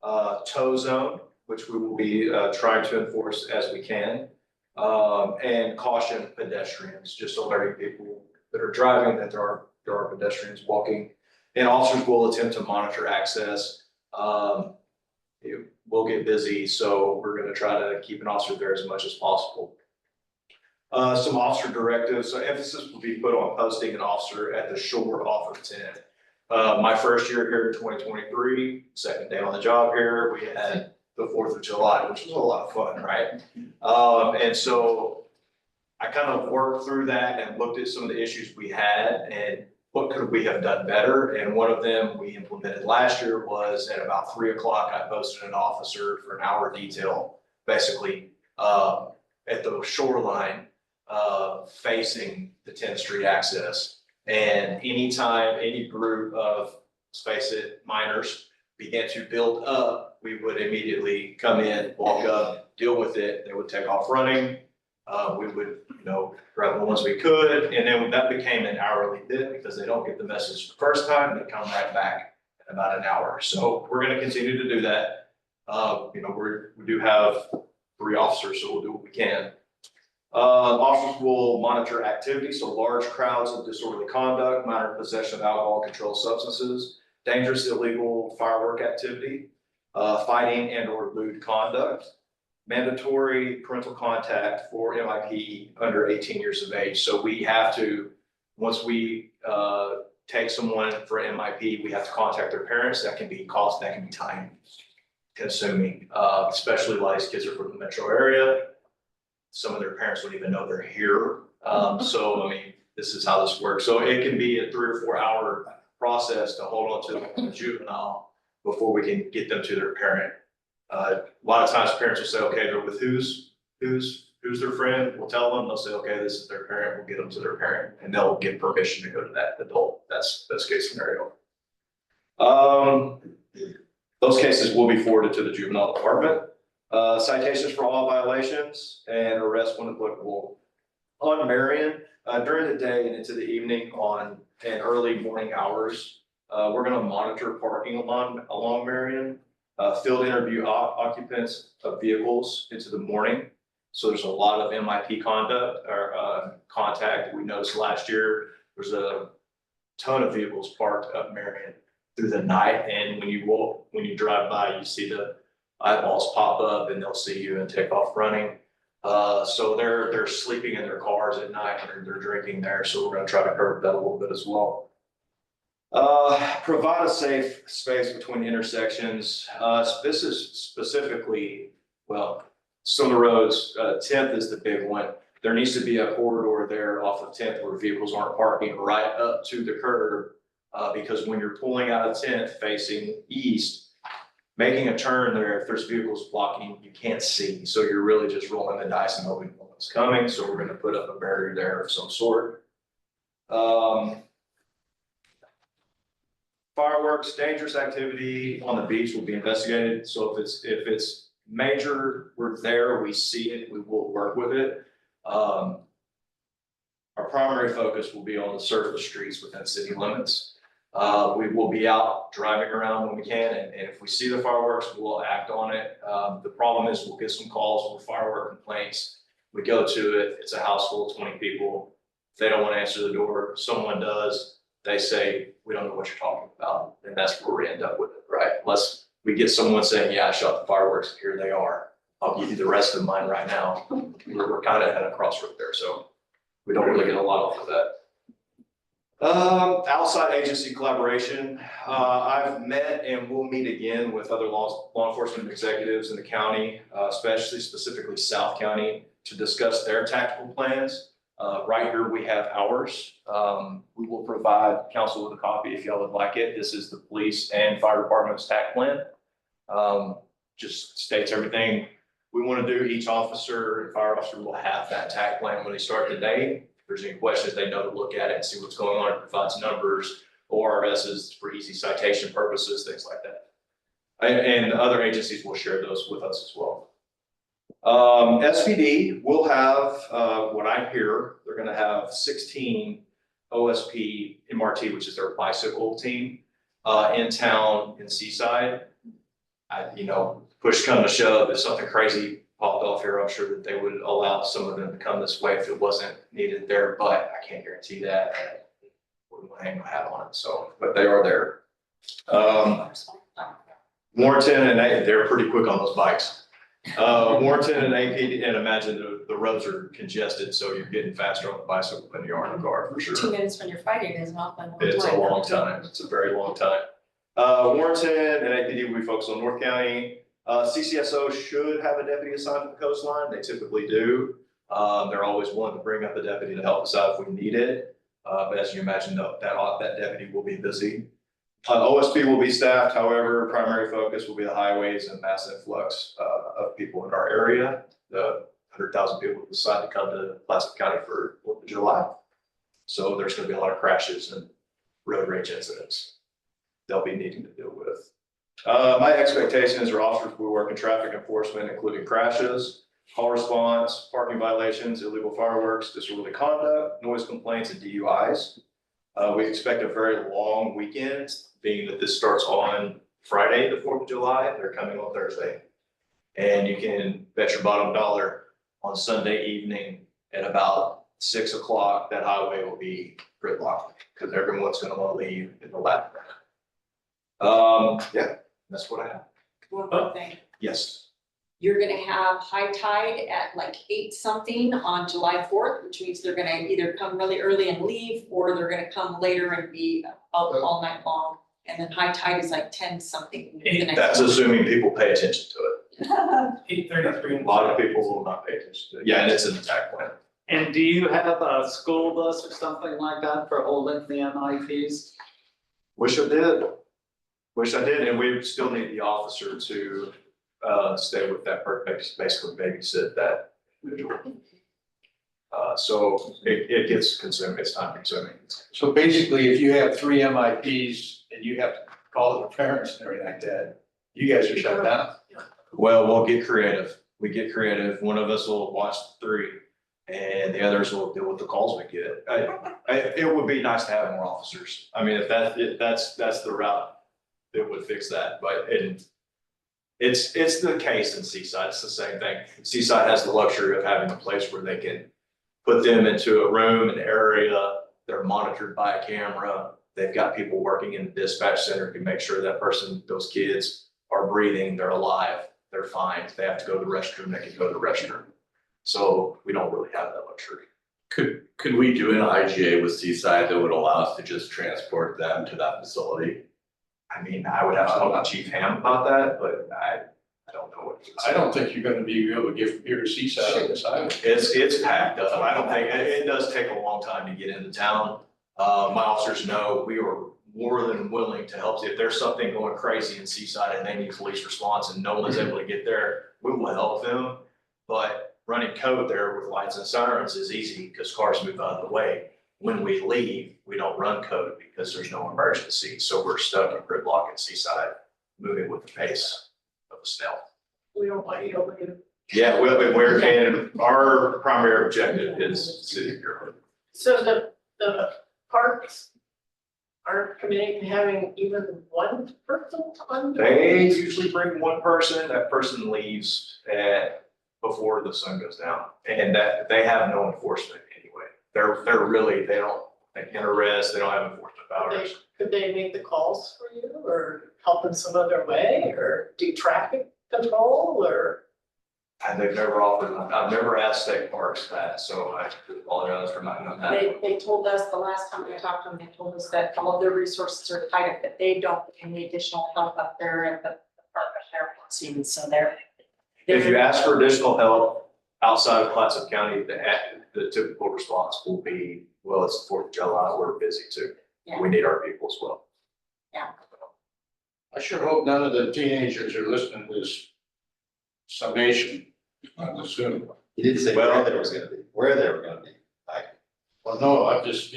tow zone, which we will be trying to enforce as we can. And caution pedestrians, just alerting people that are driving that there are pedestrians walking. And officers will attempt to monitor access. It will get busy, so we're gonna try to keep an officer there as much as possible. Some officer directives, so emphasis will be put on posting an officer at the shore off of 10. My first year here in 2023, second day on the job here, we had the 4th of July, which was a lot of fun, right? And so I kind of worked through that and looked at some of the issues we had and what could we have done better? And one of them we implemented last year was at about 3 o'clock, I posted an officer for an hour detail, basically, at the shoreline, facing the 10th Street access. And anytime any group of, let's face it, minors began to build up, we would immediately come in, walk up, deal with it. They would take off running. We would, grab the ones we could, and then that became an hourly bit because they don't get the message the first time, they come right back in about an hour. So we're gonna continue to do that. We do have 3 officers, so we'll do what we can. Officers will monitor activity, so large crowds of disorderly conduct, minor possession of alcohol, controlled substances, dangerous illegal firework activity, fighting and or lewd conduct, mandatory parental contact for MIP under 18 years of age. So we have to, once we take someone for MIP, we have to contact their parents. That can be cost, that can be time consuming, especially a lot of these kids are from the metro area. Some of their parents don't even know they're here. So, this is how this works. So it can be a 3 or 4 hour process to hold on to a juvenile before we can get them to their parent. A lot of times parents will say, okay, they're with who's their friend? We'll tell them, they'll say, okay, this is their parent, we'll get them to their parent, and they'll get permission to go to that adult. That's best case scenario. Those cases will be forwarded to the juvenile department. Citations for all violations and arrest when applicable. On Marion, during the day and into the evening and early morning hours, we're gonna monitor parking along Marion. Field interview occupants of vehicles into the morning. So there's a lot of MIP conduct or contact. We noticed last year, there's a ton of vehicles parked up Marion through the night. And when you drive by, you see the eyeballs pop up and they'll see you and take off running. So they're sleeping in their cars at night or they're drinking there. So we're gonna try to curb that a little bit as well. Provide a safe space between intersections. This is specifically, some of the roads, 10th is the big one. There needs to be a corridor there off of 10th where vehicles aren't parking right up to the curb. Because when you're pulling out of 10th facing east, making a turn there, if there's vehicles blocking, you can't see. So you're really just rolling the dice and hoping no one's coming. So we're gonna put up a barrier there of some sort. Fireworks, dangerous activity on the beach will be investigated. So if it's major, we're there, we see it, we will work with it. Our primary focus will be on the surface streets within city limits. We will be out driving around when we can, and if we see the fireworks, we'll act on it. The problem is we'll get some calls for firework complaints. We go to it, it's a house full of 20 people. If they don't want to answer the door, someone does. They say, we don't know what you're talking about. And that's where we end up with it, right? Unless we get someone saying, yeah, I shot the fireworks, here they are. I'll give you the rest of mine right now. We're kind of at a crossroad there, so we don't really get a lot off of that. Outside agency collaboration. I've met and will meet again with other law enforcement executives in the county, especially specifically South County, to discuss their tactical plans. Right here, we have ours. We will provide council with a copy if y'all would like it. This is the police and fire department's TAC plan. Just states everything we want to do. Each officer and fire officer will have that TAC plan when they start the day. If there's any questions, they know to look at it and see what's going on. It provides numbers, ORSs for easy citation purposes, things like that. And other agencies will share those with us as well. SPD will have, what I hear, they're they're gonna have 16 OSP MRT, which is their bicycle team, in town in Seaside. Push come to shove, if something crazy popped off here, I'm sure that they would allow some of them to come this way if it wasn't needed there, but I can't guarantee that. I wouldn't want to hang my hat on it, so, but they are there. Warrenton and they're pretty quick on those bikes. Warrenton and APD, and imagine the roads are congested, so you're getting faster on the bicycle than you are in the car, for sure. 2 minutes when you're fighting is an awful long time. It's a long time, it's a very long time. Warrenton and APD, we focus on North County. CCSO should have a deputy assigned to the coastline, they typically do. They're always willing to bring up a deputy to help us out if we need it. But as you imagine, that deputy will be busy. OSP will be staffed, however, primary focus will be the highways and mass influx of people in our area. The 100,000 people who decide to come to Placer County for 4th of July. So there's gonna be a lot of crashes and road rage incidents they'll be needing to deal with. My expectation is our officers will work in traffic enforcement, including crashes, call response, parking violations, illegal fireworks, disorderly conduct, noise complaints, and DUIs. We expect a very long weekend, being that this starts on Friday, the 4th of July, they're coming on Thursday. And you can bet your bottom dollar on Sunday evening at about 6 o'clock, that highway will be gridlocked, because everyone's gonna want to leave in the lap. Yeah, that's what I have. One more thing. Yes. You're gonna have high tide at like 8 something on July 4th, which means they're gonna either come really early and leave, or they're gonna come later and be out all night long. And then high tide is like 10 something. the next That's morning. assuming people pay attention to it. 8:33. A lot of people will not pay attention to it. Yeah, and it's an attack plan. And do you have a school bus or something like that for holding the MIPs? Wish I did, and we still need the officer to stay with that person, basically babysit that individual. So it gets consuming, it's time consuming. So basically, if you have 3 MIPs and you have to call the parents and everything like that, you guys are shut down. Well, we'll get creative. We get creative. One of us will watch 3 and the others will deal with the calls we get. It would be nice to have more officers. I mean, if that's the route, it would fix that, but it's the case in Seaside. It's the same thing. Seaside has the luxury of having a place where they can put them into a room, an area, they're monitored by a camera. They've got people working in the dispatch center to make sure that person, those kids are breathing, they're alive, they're fine. If they have to go to the restroom, they can go to the restroom. So we don't really have that luxury. Could we do an IGA with Seaside that would allow us to just transport them to that facility? I mean, I would have to talk to Chief Ham about that, but I don't know what. I don't think you're gonna be able to get from here to Seaside on this highway. It's packed up. I don't think, it does take a long time to get into town. My officers know we are more than willing to help. If there's something going crazy in Seaside and they need police response and no one's able to get there, we will help them. But running code there with lights and sirens is easy because cars move out of the way. When we leave, we don't run code because there's no emergency. So we're stuck in gridlock at Seaside, moving with the pace of a snail. We don't want you to leave. Yeah, and our primary objective is city of Dearborn. So the parks aren't committing to having even one person on? They usually bring one person, that person leaves before the sun goes down, and that they have no enforcement anyway. They're really, they can arrest, they don't have enforcement powers. Could they make the calls for you or help in some other way or do traffic control or? And they've never offered, I've never asked state parks that, so I apologize for not knowing that. They told us the last time we talked to them, they told us that all of their resources are tied up, that they don't get any additional help up there at the Department of Airport scene, so they're. If you ask for additional help outside of Clatsop County, the typical response will be, well, it's the 4th of July, we're busy too. Yeah. We need our people as well. Yeah. I sure hope none of the teenagers are listening to this summation on the Zoom. You didn't say where they was gonna be, where they were gonna be. Well, no, I'm just,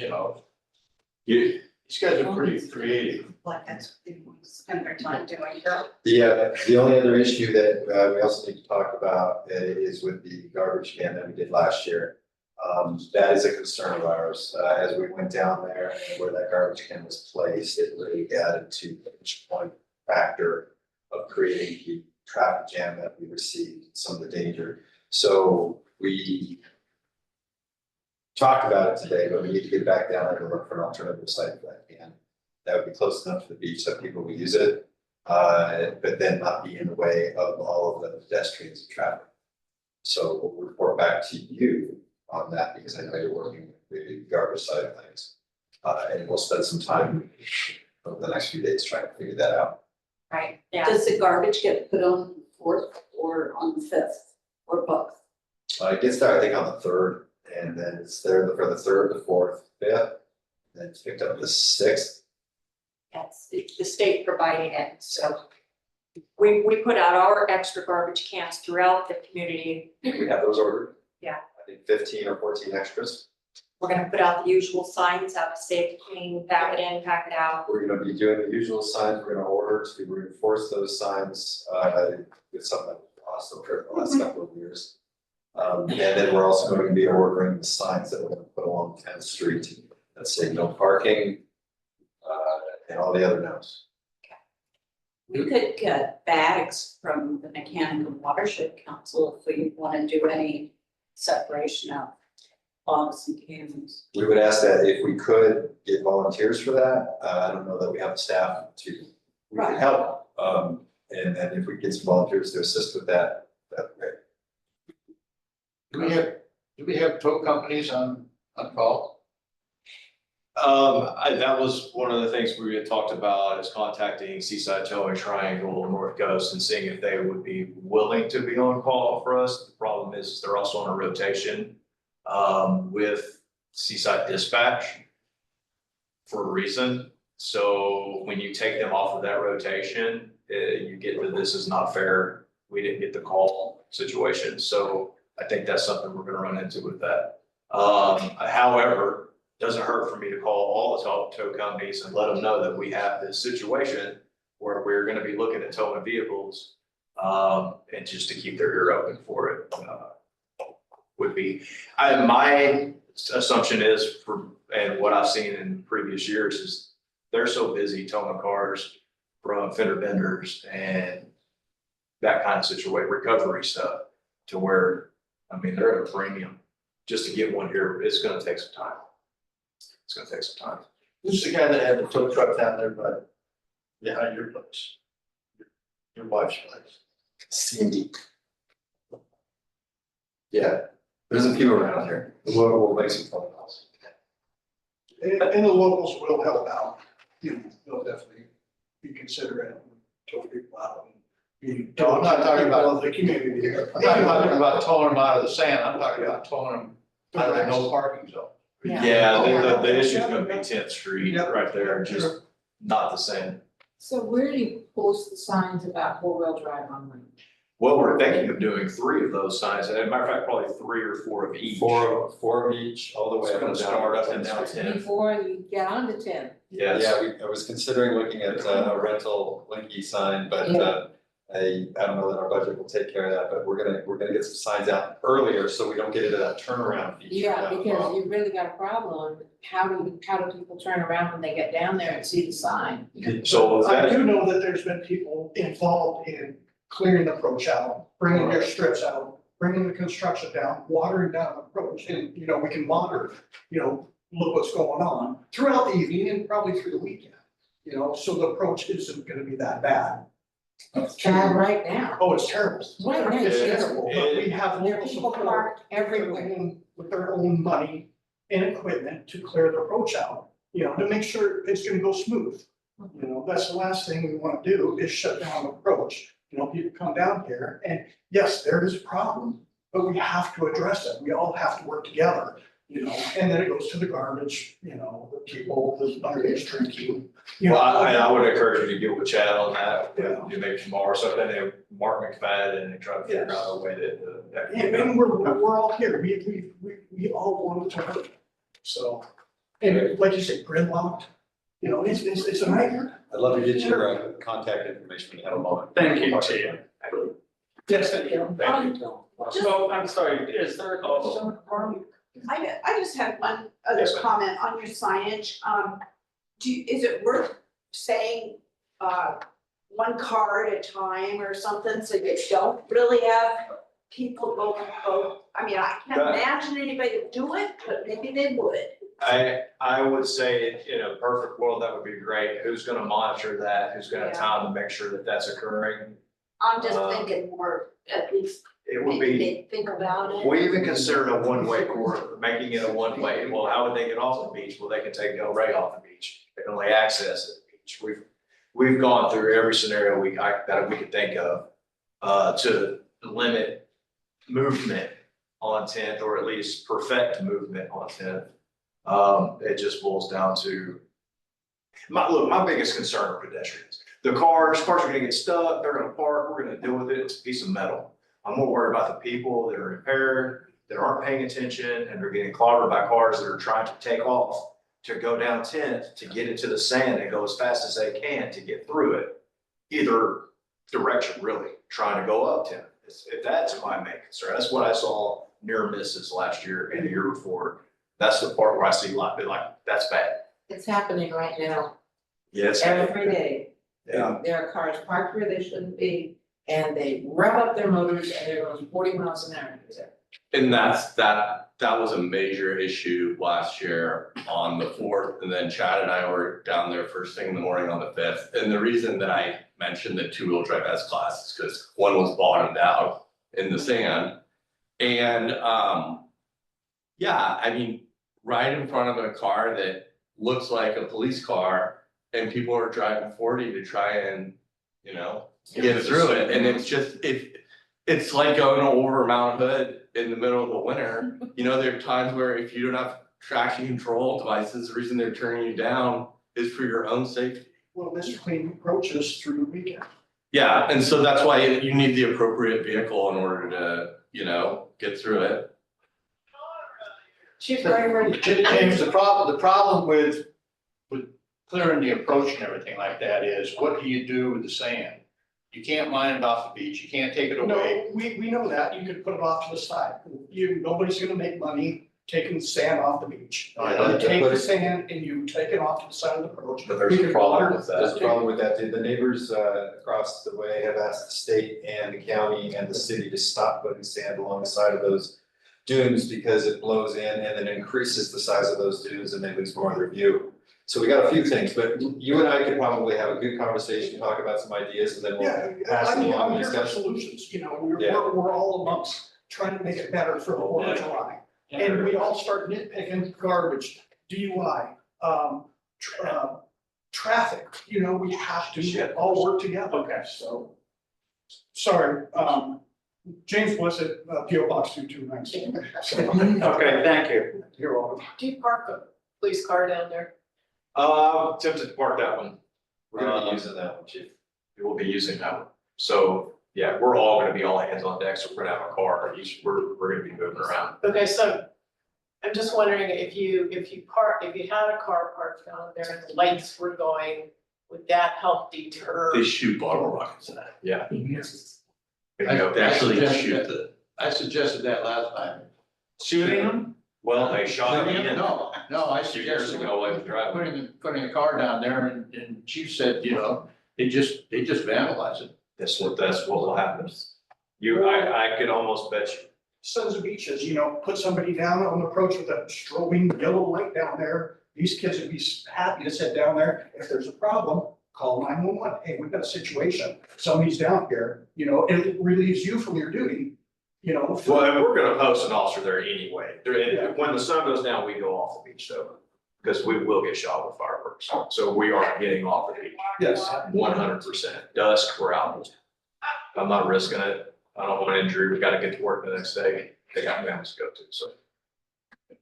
these guys are pretty creative. Like that's what they want to spend their time doing. The only other issue that we also need to talk about is with the garbage ban that we did last year. That is a concern of ours. As we went down there and where that garbage can was placed, it really added to the pinch point factor of creating the traffic jam that we received, some of the danger. So we talked about it today, but we need to get back down there and look for an alternative site for that can. That would be close enough to the beach so people will use it, but then not be in the way of all of the pedestrians and traffic. So we'll report back to you on that because I know you're working with the garbage side of things. And we'll spend some time over the next few days trying to figure that out. Right, yeah. Does the garbage get put on the 4th or on the 5th or both? It gets there, I think, on the 3rd, and then it's there for the 3rd, the 4th, 5th, then it's picked up the 6th. Yes, it's the state providing it, so. We put out our extra garbage cans throughout the community. We have those ordered. Yeah. I think 15 or 14 extras. We're gonna put out the usual signs, have a safe, clean, pack it in, pack it out. We're gonna be doing the usual signs, we're gonna order to reinforce those signs, with some that also occurred the last couple of years. And then we're also going to be ordering the signs that we're gonna put along 10th Street that say no parking, and all the other no's. We could get bags from the Mechanical Watershed Council if we want to do any separation of bottles and cans. We would ask that if we could get volunteers for that, I don't know that we have the staff to, we can help. And if we get some volunteers to assist with that, that'd be great. Do we have tow companies on call? That was one of the things we had talked about is contacting Seaside Towing Triangle, North Coast, and seeing if they would be willing to be on call for us. The problem is they're also on a rotation with Seaside Dispatch for a reason. So when you take them off of that rotation, you get to this is not fair. We didn't get the call situation. So I think that's something we're gonna run into with that. However, doesn't hurt for me to call all the tow companies and let them know that we have this situation where we're gonna be looking at towing vehicles. And just to keep their ear open for it, would be, my assumption is and what I've seen in previous years is they're so busy towing cars from fender benders and that kind of situation, recovery stuff, to where, I mean, they're at a premium. Just to get one here, it's gonna take some time. It's gonna take some time. Who's the guy that had the tow truck down there, but behind your place? Your wife's place? Cindy. Yeah, there's a few around here. We'll make some phone calls. And the locals will help out, you know, they'll definitely be considerate and tow people out. No, I'm not talking about the community. I'm not talking about towing them out of the sand, I'm talking about towing them out of the no parking zone. Yeah, the issue's gonna be 10th Street Yep. right there, just not the same. So where do you post the signs about four-wheel drive online? Well, we're thinking of doing 3 of those signs, as a matter of fact, probably 3 or 4 of each. Four of each, all the way It's up gonna and down. start up and down 10. Before you get on to 10. Yes. Yeah, I was considering looking at a rental Linky sign, but I don't know that our budget will take care of that, but we're gonna get some signs out earlier so we don't get into that turnaround feature. Yeah, down the because road. you really got a problem. How do people turn around when they get down there and see the sign? So I that, do know that there's been people involved in clearing the approach out, bringing their strips out, bringing the construction down, watering down the approach, and, you know, we can monitor, you know, look what's going on throughout the evening and probably through the weekend. You know, so the approach isn't gonna be that bad. It's bad right now. Oh, it's terrible. Right now, It's it's terrible, but we have There are local people support parked everywhere. with their own money and equipment to clear the approach out, you know, to make sure it's gonna go smooth. You know, that's the last thing we wanna do is shut down the approach. You know, people come down here and yes, there is a problem, but we have to address it. We all have to work together, you know, and then it goes to the garbage, you know, the people, the underage drinking. You well, know, I would encourage you to get with Chad on that, Yeah. you maybe tomorrow or something, and Mark McFadden, and try to figure out a way that. And we're all here, we all want to work, so, and like you said, gridlocked, you know, it's a nightmare. I'd love to get your contact information when you have a moment. Thank you, Tia. Yes, thank you. So, I'm sorry, is there also, I just had one other Yes, ma'am. comment on your signage. Is it worth saying, one car at a time or something, so you don't really have people go, I mean, I can't That- imagine anybody would do it, but maybe they would. I would say in a perfect world, that would be great. Who's gonna monitor that? Who's gonna have time to make sure that that's occurring? I'm just thinking more, at least, It would maybe be, they think about it. we even considered a one-way corridor, making it a one-way. Well, how would they get off the beach? Well, they can take Del Rey off the beach. They can only access the beach. We've gone through every scenario that we could think of, to limit movement on 10th, or at least perfect movement on 10th. It just boils down to, my biggest concern are pedestrians. The cars are gonna get stuck, they're gonna park, we're gonna deal with it, it's a piece of metal. I'm more worried about the people that are impaired, that aren't paying attention, and they're getting clobbered by cars that are trying to take off to go down 10th, to get into the sand and go as fast as they can to get through it. Either direction, really, trying to go up 10th. If that's my main concern, that's what I saw near misses last year and the year before. That's the part where I see a lot, be like, that's bad. It's happening right now, Yeah, it's. every day. Yeah. There are cars parked where they shouldn't be, and they rev up their motors and they're going 40 miles an hour. And that was a major issue last year on the 4th, and then Chad and I were down there first thing in the morning on the 5th. And the reason that I mentioned the 2-wheel drive S-Class is because one was bottomed out in the sand. And yeah, I mean, right in front of a car that looks like a police car, and people are driving 40 to try and, you know, get through it. And it's just, it's like going over Mount Hood in the middle of the winter. You know, there are times where if you don't have traction control devices, the reason they're turning you down is for your own safety. Well, this clean approaches through the weekend. Yeah, and so that's why you need the appropriate vehicle in order to, you know, get through it. Chief Driver, James, the problem with clearing the approach and everything like that is, what do you do with the sand? You can't mine it off the beach, you can't take it away. No, we know that, you could put it off to the side. Nobody's gonna make money taking the sand off the beach. I know. You take the sand and you take it off to the side of the approach. But there's a problem with There's a that. problem with that too. The neighbors across the way have asked the state and the county and the city to stop putting sand along the side of those dunes because it blows in and then increases the size of those dunes and they lose more of their view. So we got a few things, but you and I could probably have a good conversation, talk about some ideas, and then we'll Yeah, pass I them mean, along I'm in here for discussion. solutions, Yeah. we're all amongst trying to make it better for the 4th of July. And we all start nitpicking garbage, DUI, traffic, we have to all work together. Okay. So, sorry, James Bliss at PO Box 229. Okay, thank you. You're welcome. do you park a police car down there? Tempted to park that one. We're gonna be using that one, chief. We will be using that one. So, yeah, we're all gonna be all hands on deck, so we're gonna have a car, we're gonna be moving around. Okay, so I'm just wondering if you had a car parked down there and the lights were going, would that help deter? They shoot bottle rockets at it. Yeah. I Actually suggested shoot that- I suggested that last time. Shooting them? Well, they shot me in. No, I 2 years suggested ago, I was driving. putting a car down there and Chief said, they just vandalize it. That's what will happen. I could almost bet you. Sons of Beaches, put somebody down on the approach with a strobing yellow light down there. These kids would be happy to sit down there. If there's a problem, call 911. Hey, we've got a situation. Somebody's down here, it relieves you from your duty, Well, and we're gonna post an officer there anyway. When the sun goes down, we go off the beach though, because we will get shot with fireworks. So we are getting off the beach. Yes. 100%. Dusk, we're out. I'm not risking it. I don't want injury. We gotta get to work the next day. They got families to go to, so.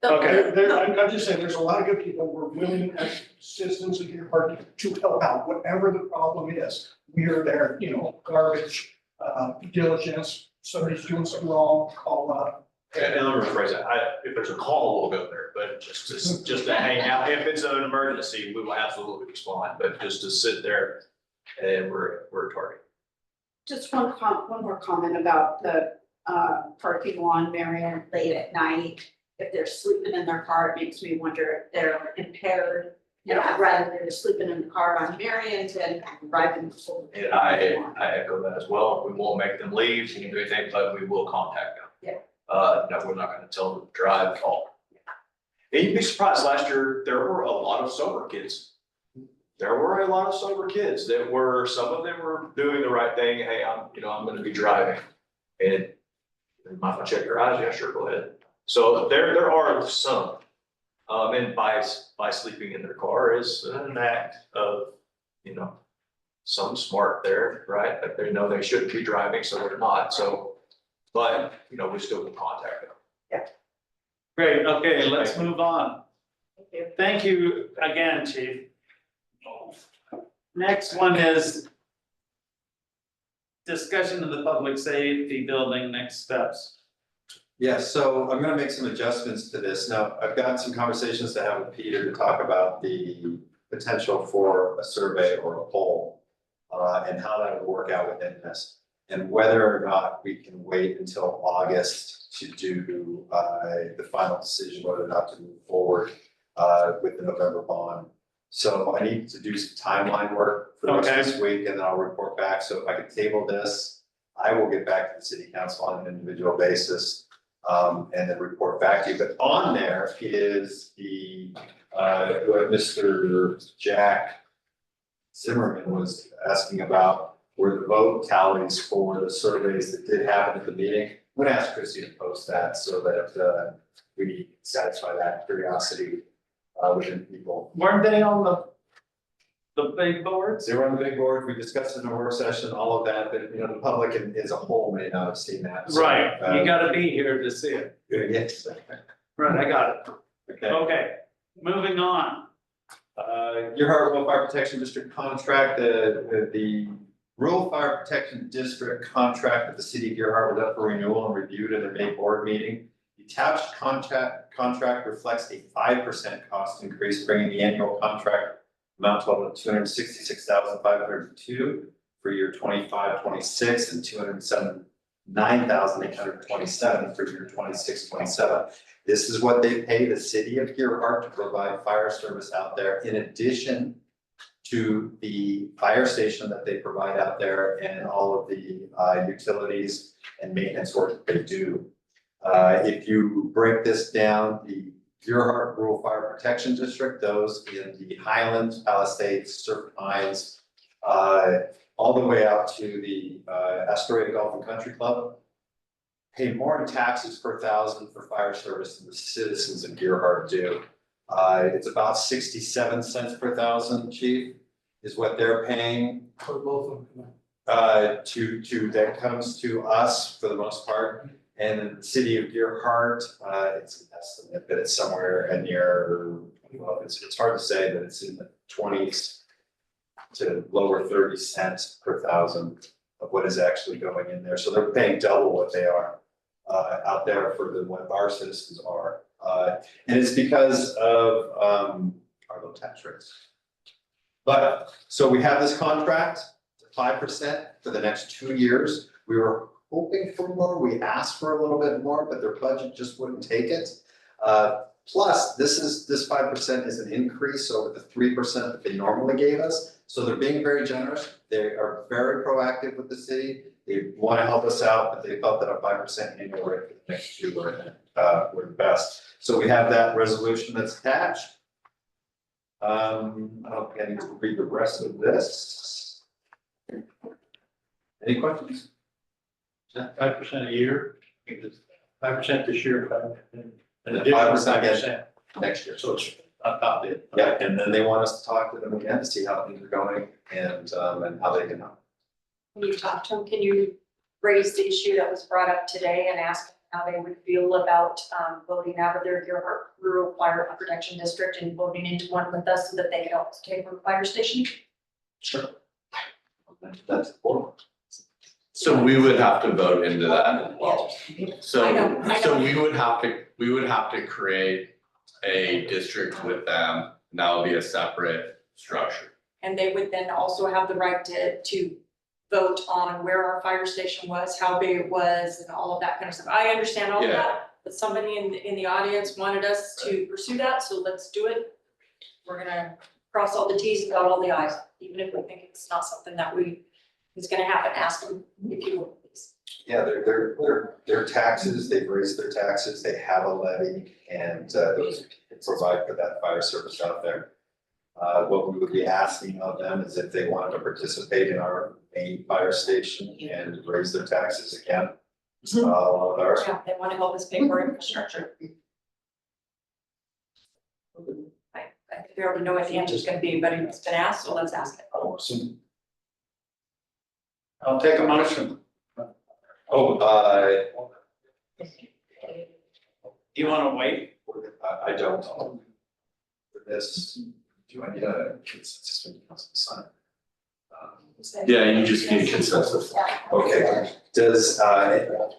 Okay. I'm just saying, there's a lot of good people. We're willing as citizens of Deer Park to help out, whatever the problem is. We are there, garbage, diligence, somebody's doing something wrong, call up. And let me rephrase that. If there's a call, we'll go there, but just to hang out. If it's an emergency, we will absolutely respond, but just to sit there and we're a target. Just one more comment about the parking on Marion late at night. if they're sleeping in their car, it makes me wonder if they're impaired. And I'd rather they're sleeping in the car on Marion than driving. And I echo that as well. We won't make them leave, you can do anything, but we will contact them. Yeah. No, we're not gonna tell them to drive at all. And you'd be surprised, last year, there were a lot of sober kids. There were a lot of sober kids that were, some of them were doing the right thing, hey, I'm gonna be driving. And they might not check your eyes, yeah, sure, go ahead. So there are some, and by sleeping in their car is an act of, some smart there, right? Like they know they shouldn't be driving, so they're not, so, but, we still will contact them. Great, okay, let's move on. Thank you. Thank you again, Chief. Next one is discussion of the public safety building, next steps. Yeah, so I'm gonna make some adjustments to this. Now, I've got some conversations to have with Peter to talk about the potential for a survey or a poll. And how that would work out within this, and whether or not we can wait until August to do the final decision, whether or not to move forward with the November bond. So I need to do some timeline work for the rest of this week, and then I'll report back. So if I could table this, I will get back to the city council on an individual basis. And then report back to you, but on there is the, what Mr. Jack Zimmerman was asking about, were the vote tallies for the surveys that did happen at the meeting. I'm gonna ask Chrissy to post that so that, we satisfy that curiosity, within people. Weren't they on the big boards? They were on the big board, we discussed it in a work session, all of that, but the public as a whole may not have seen that. So, Right, you gotta be here to see it. Yes. Right, I got it. Okay. Okay, moving on. Gearhart Rural Fire Protection District contract, the Rural Fire Protection District contract with the city of Gearhart was up for renewal and reviewed at a May board meeting. The attached contract reflects a 5% cost increase, bringing the annual contract amount total to $266,502 for year 25-26 and $279,827 for year 26-27. This is what they pay the city of Gearhart to provide fire service out there, in addition to the fire station that they provide out there and all of the utilities and maintenance work that they do. If you break this down, the Gearhart Rural Fire Protection District, those in the Highlands, Palisades, Surf Pines, all the way out to the Astoria Golf and Country Club, pay more in taxes per thousand for fire service than the citizens of Gearhart do. It's about 67 cents per thousand, chief, is what they're paying. For both of them. That comes to us for the most part. And then the city of Gearhart, it's an estimate, but it's somewhere near, well, it's hard to say, but it's in the 20s to lower 30 cents per thousand of what is actually going in there. So they're paying double what they are out there for what our citizens are. And it's because of our low tax rates. But, so we have this contract, 5% for the next 2 years. We were hoping for more, we asked for a little bit more, but their budget just wouldn't take it. Plus, this 5% is an increase over the 3% that they normally gave us. So they're being very generous. They are very proactive with the city. They want to help us out, but they felt that a 5% annual rate for the next 2 were the best. So we have that resolution that's attached. I don't think I need to read the rest of this. Any questions? 5% a year, 5% this year, and And an additional 5% 5% next year. So it's about it. Yeah, and then they want us to talk to them again to see how things are going and how they can help. When you talk to them, can you raise the issue that was brought up today and ask how they would feel about voting out of their Gearhart Rural Fire Protection District and voting into one with us so that they could also take over the fire station? Sure. That's important. So we would have to vote into that as well. I know, So, I so know. we would have to create a district with them, and that would be a separate structure. And they would then also have the right to vote on where our fire station was, how big it was, and all of that kind of stuff. I understand all of Yeah. that. but somebody in the audience wanted us to pursue that, so let's do it. We're gonna cross all the Ts and dot all the Is, even if we think it's not something that is gonna happen, ask them if you will, please. Yeah, their taxes, they've raised their taxes, they have a levy, and those provide for that fire service out there. What we would be asking of them is if they wanted to participate in our main fire station and raise their taxes again. Along with ours. Yeah, they wanna help us pay for infrastructure. I think we already know what the answer's gonna be, but it's been asked, so let's ask it. Awesome. I'll take a motion. You wanna wait? I don't. For this, do I need a consensus from the council to sign? Yeah, you just need consensus. Okay,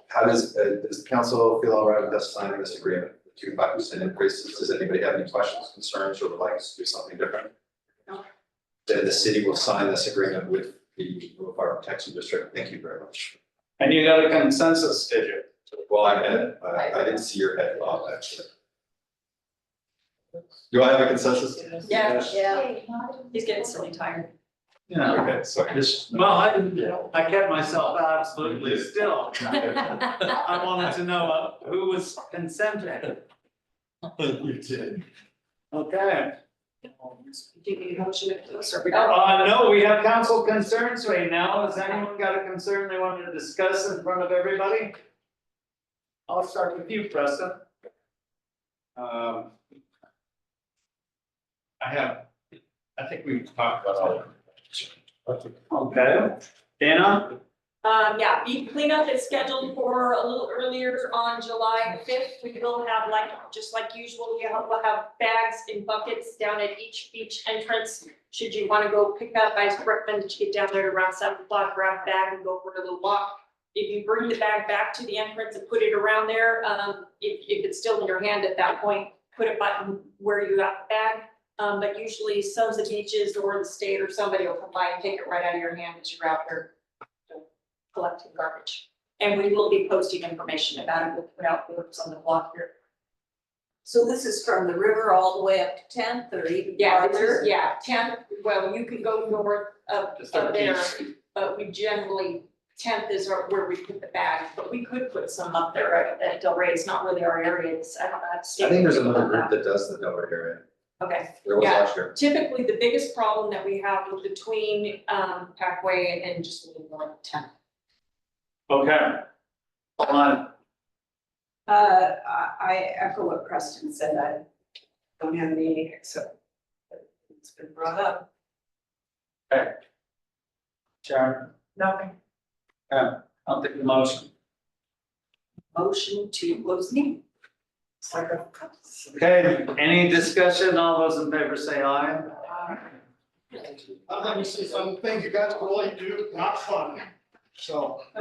how does the council feel all right with us signing this agreement, the 2.5% increases? Does anybody have any questions, concerns, or would like us to do something different? No. Then the city will sign this agreement with the Rural Fire Protection District. Thank you very much. And you got a consensus, did you? Well, I didn't see your head, Bob, actually. Do I have a consensus? Yeah, Yeah. he's getting silly tired. Yeah. Okay, sorry. Well, I kept myself absolutely still. I wanted to know who was consenting. You did. Okay. Do you need a motion to close, or we don't? No, we have council concerns right now. Has anyone got a concern they want to discuss in front of everybody? I'll start with you, Preston. I think we've talked about all of it. Okay. Dana? Yeah, beach cleanup is scheduled for a little earlier on July 5th. We will have just like usual, we'll have bags and buckets down at each beach entrance. Should you want to go pick up, I recommend that you get down there at around 7 o'clock, grab a bag and go for a little walk. If you bring the bag back to the entrance and put it around there, if it's still in your hand at that point, put it by where you got the bag. But usually some of the beaches or the state or somebody will come by and take it right out of your hand as you're out there collecting garbage. And we will be posting information about it. We'll put out books on the block here. So this is from the river all the way up to 10th or even farther? Yeah, 10th, well, you can go north of there, 13th. but we generally, 10th is where we put the bags, but we could put some up there at Del Rey. It's not really our area. I don't know. I think there's another group that does the Delaware area. Okay. There was Yeah. last year. Typically, the biggest problem that we have is between Parkway and just a little north of 10th. Okay. Hold on. I echo what Preston said, I don't have any, except it's been brought up. Okay. Sharon? Nothing. I'll take the motion. Motion to close the meeting. Okay, any discussion? All those in favor say aye. Let me say something, you guys really do, not fun, so.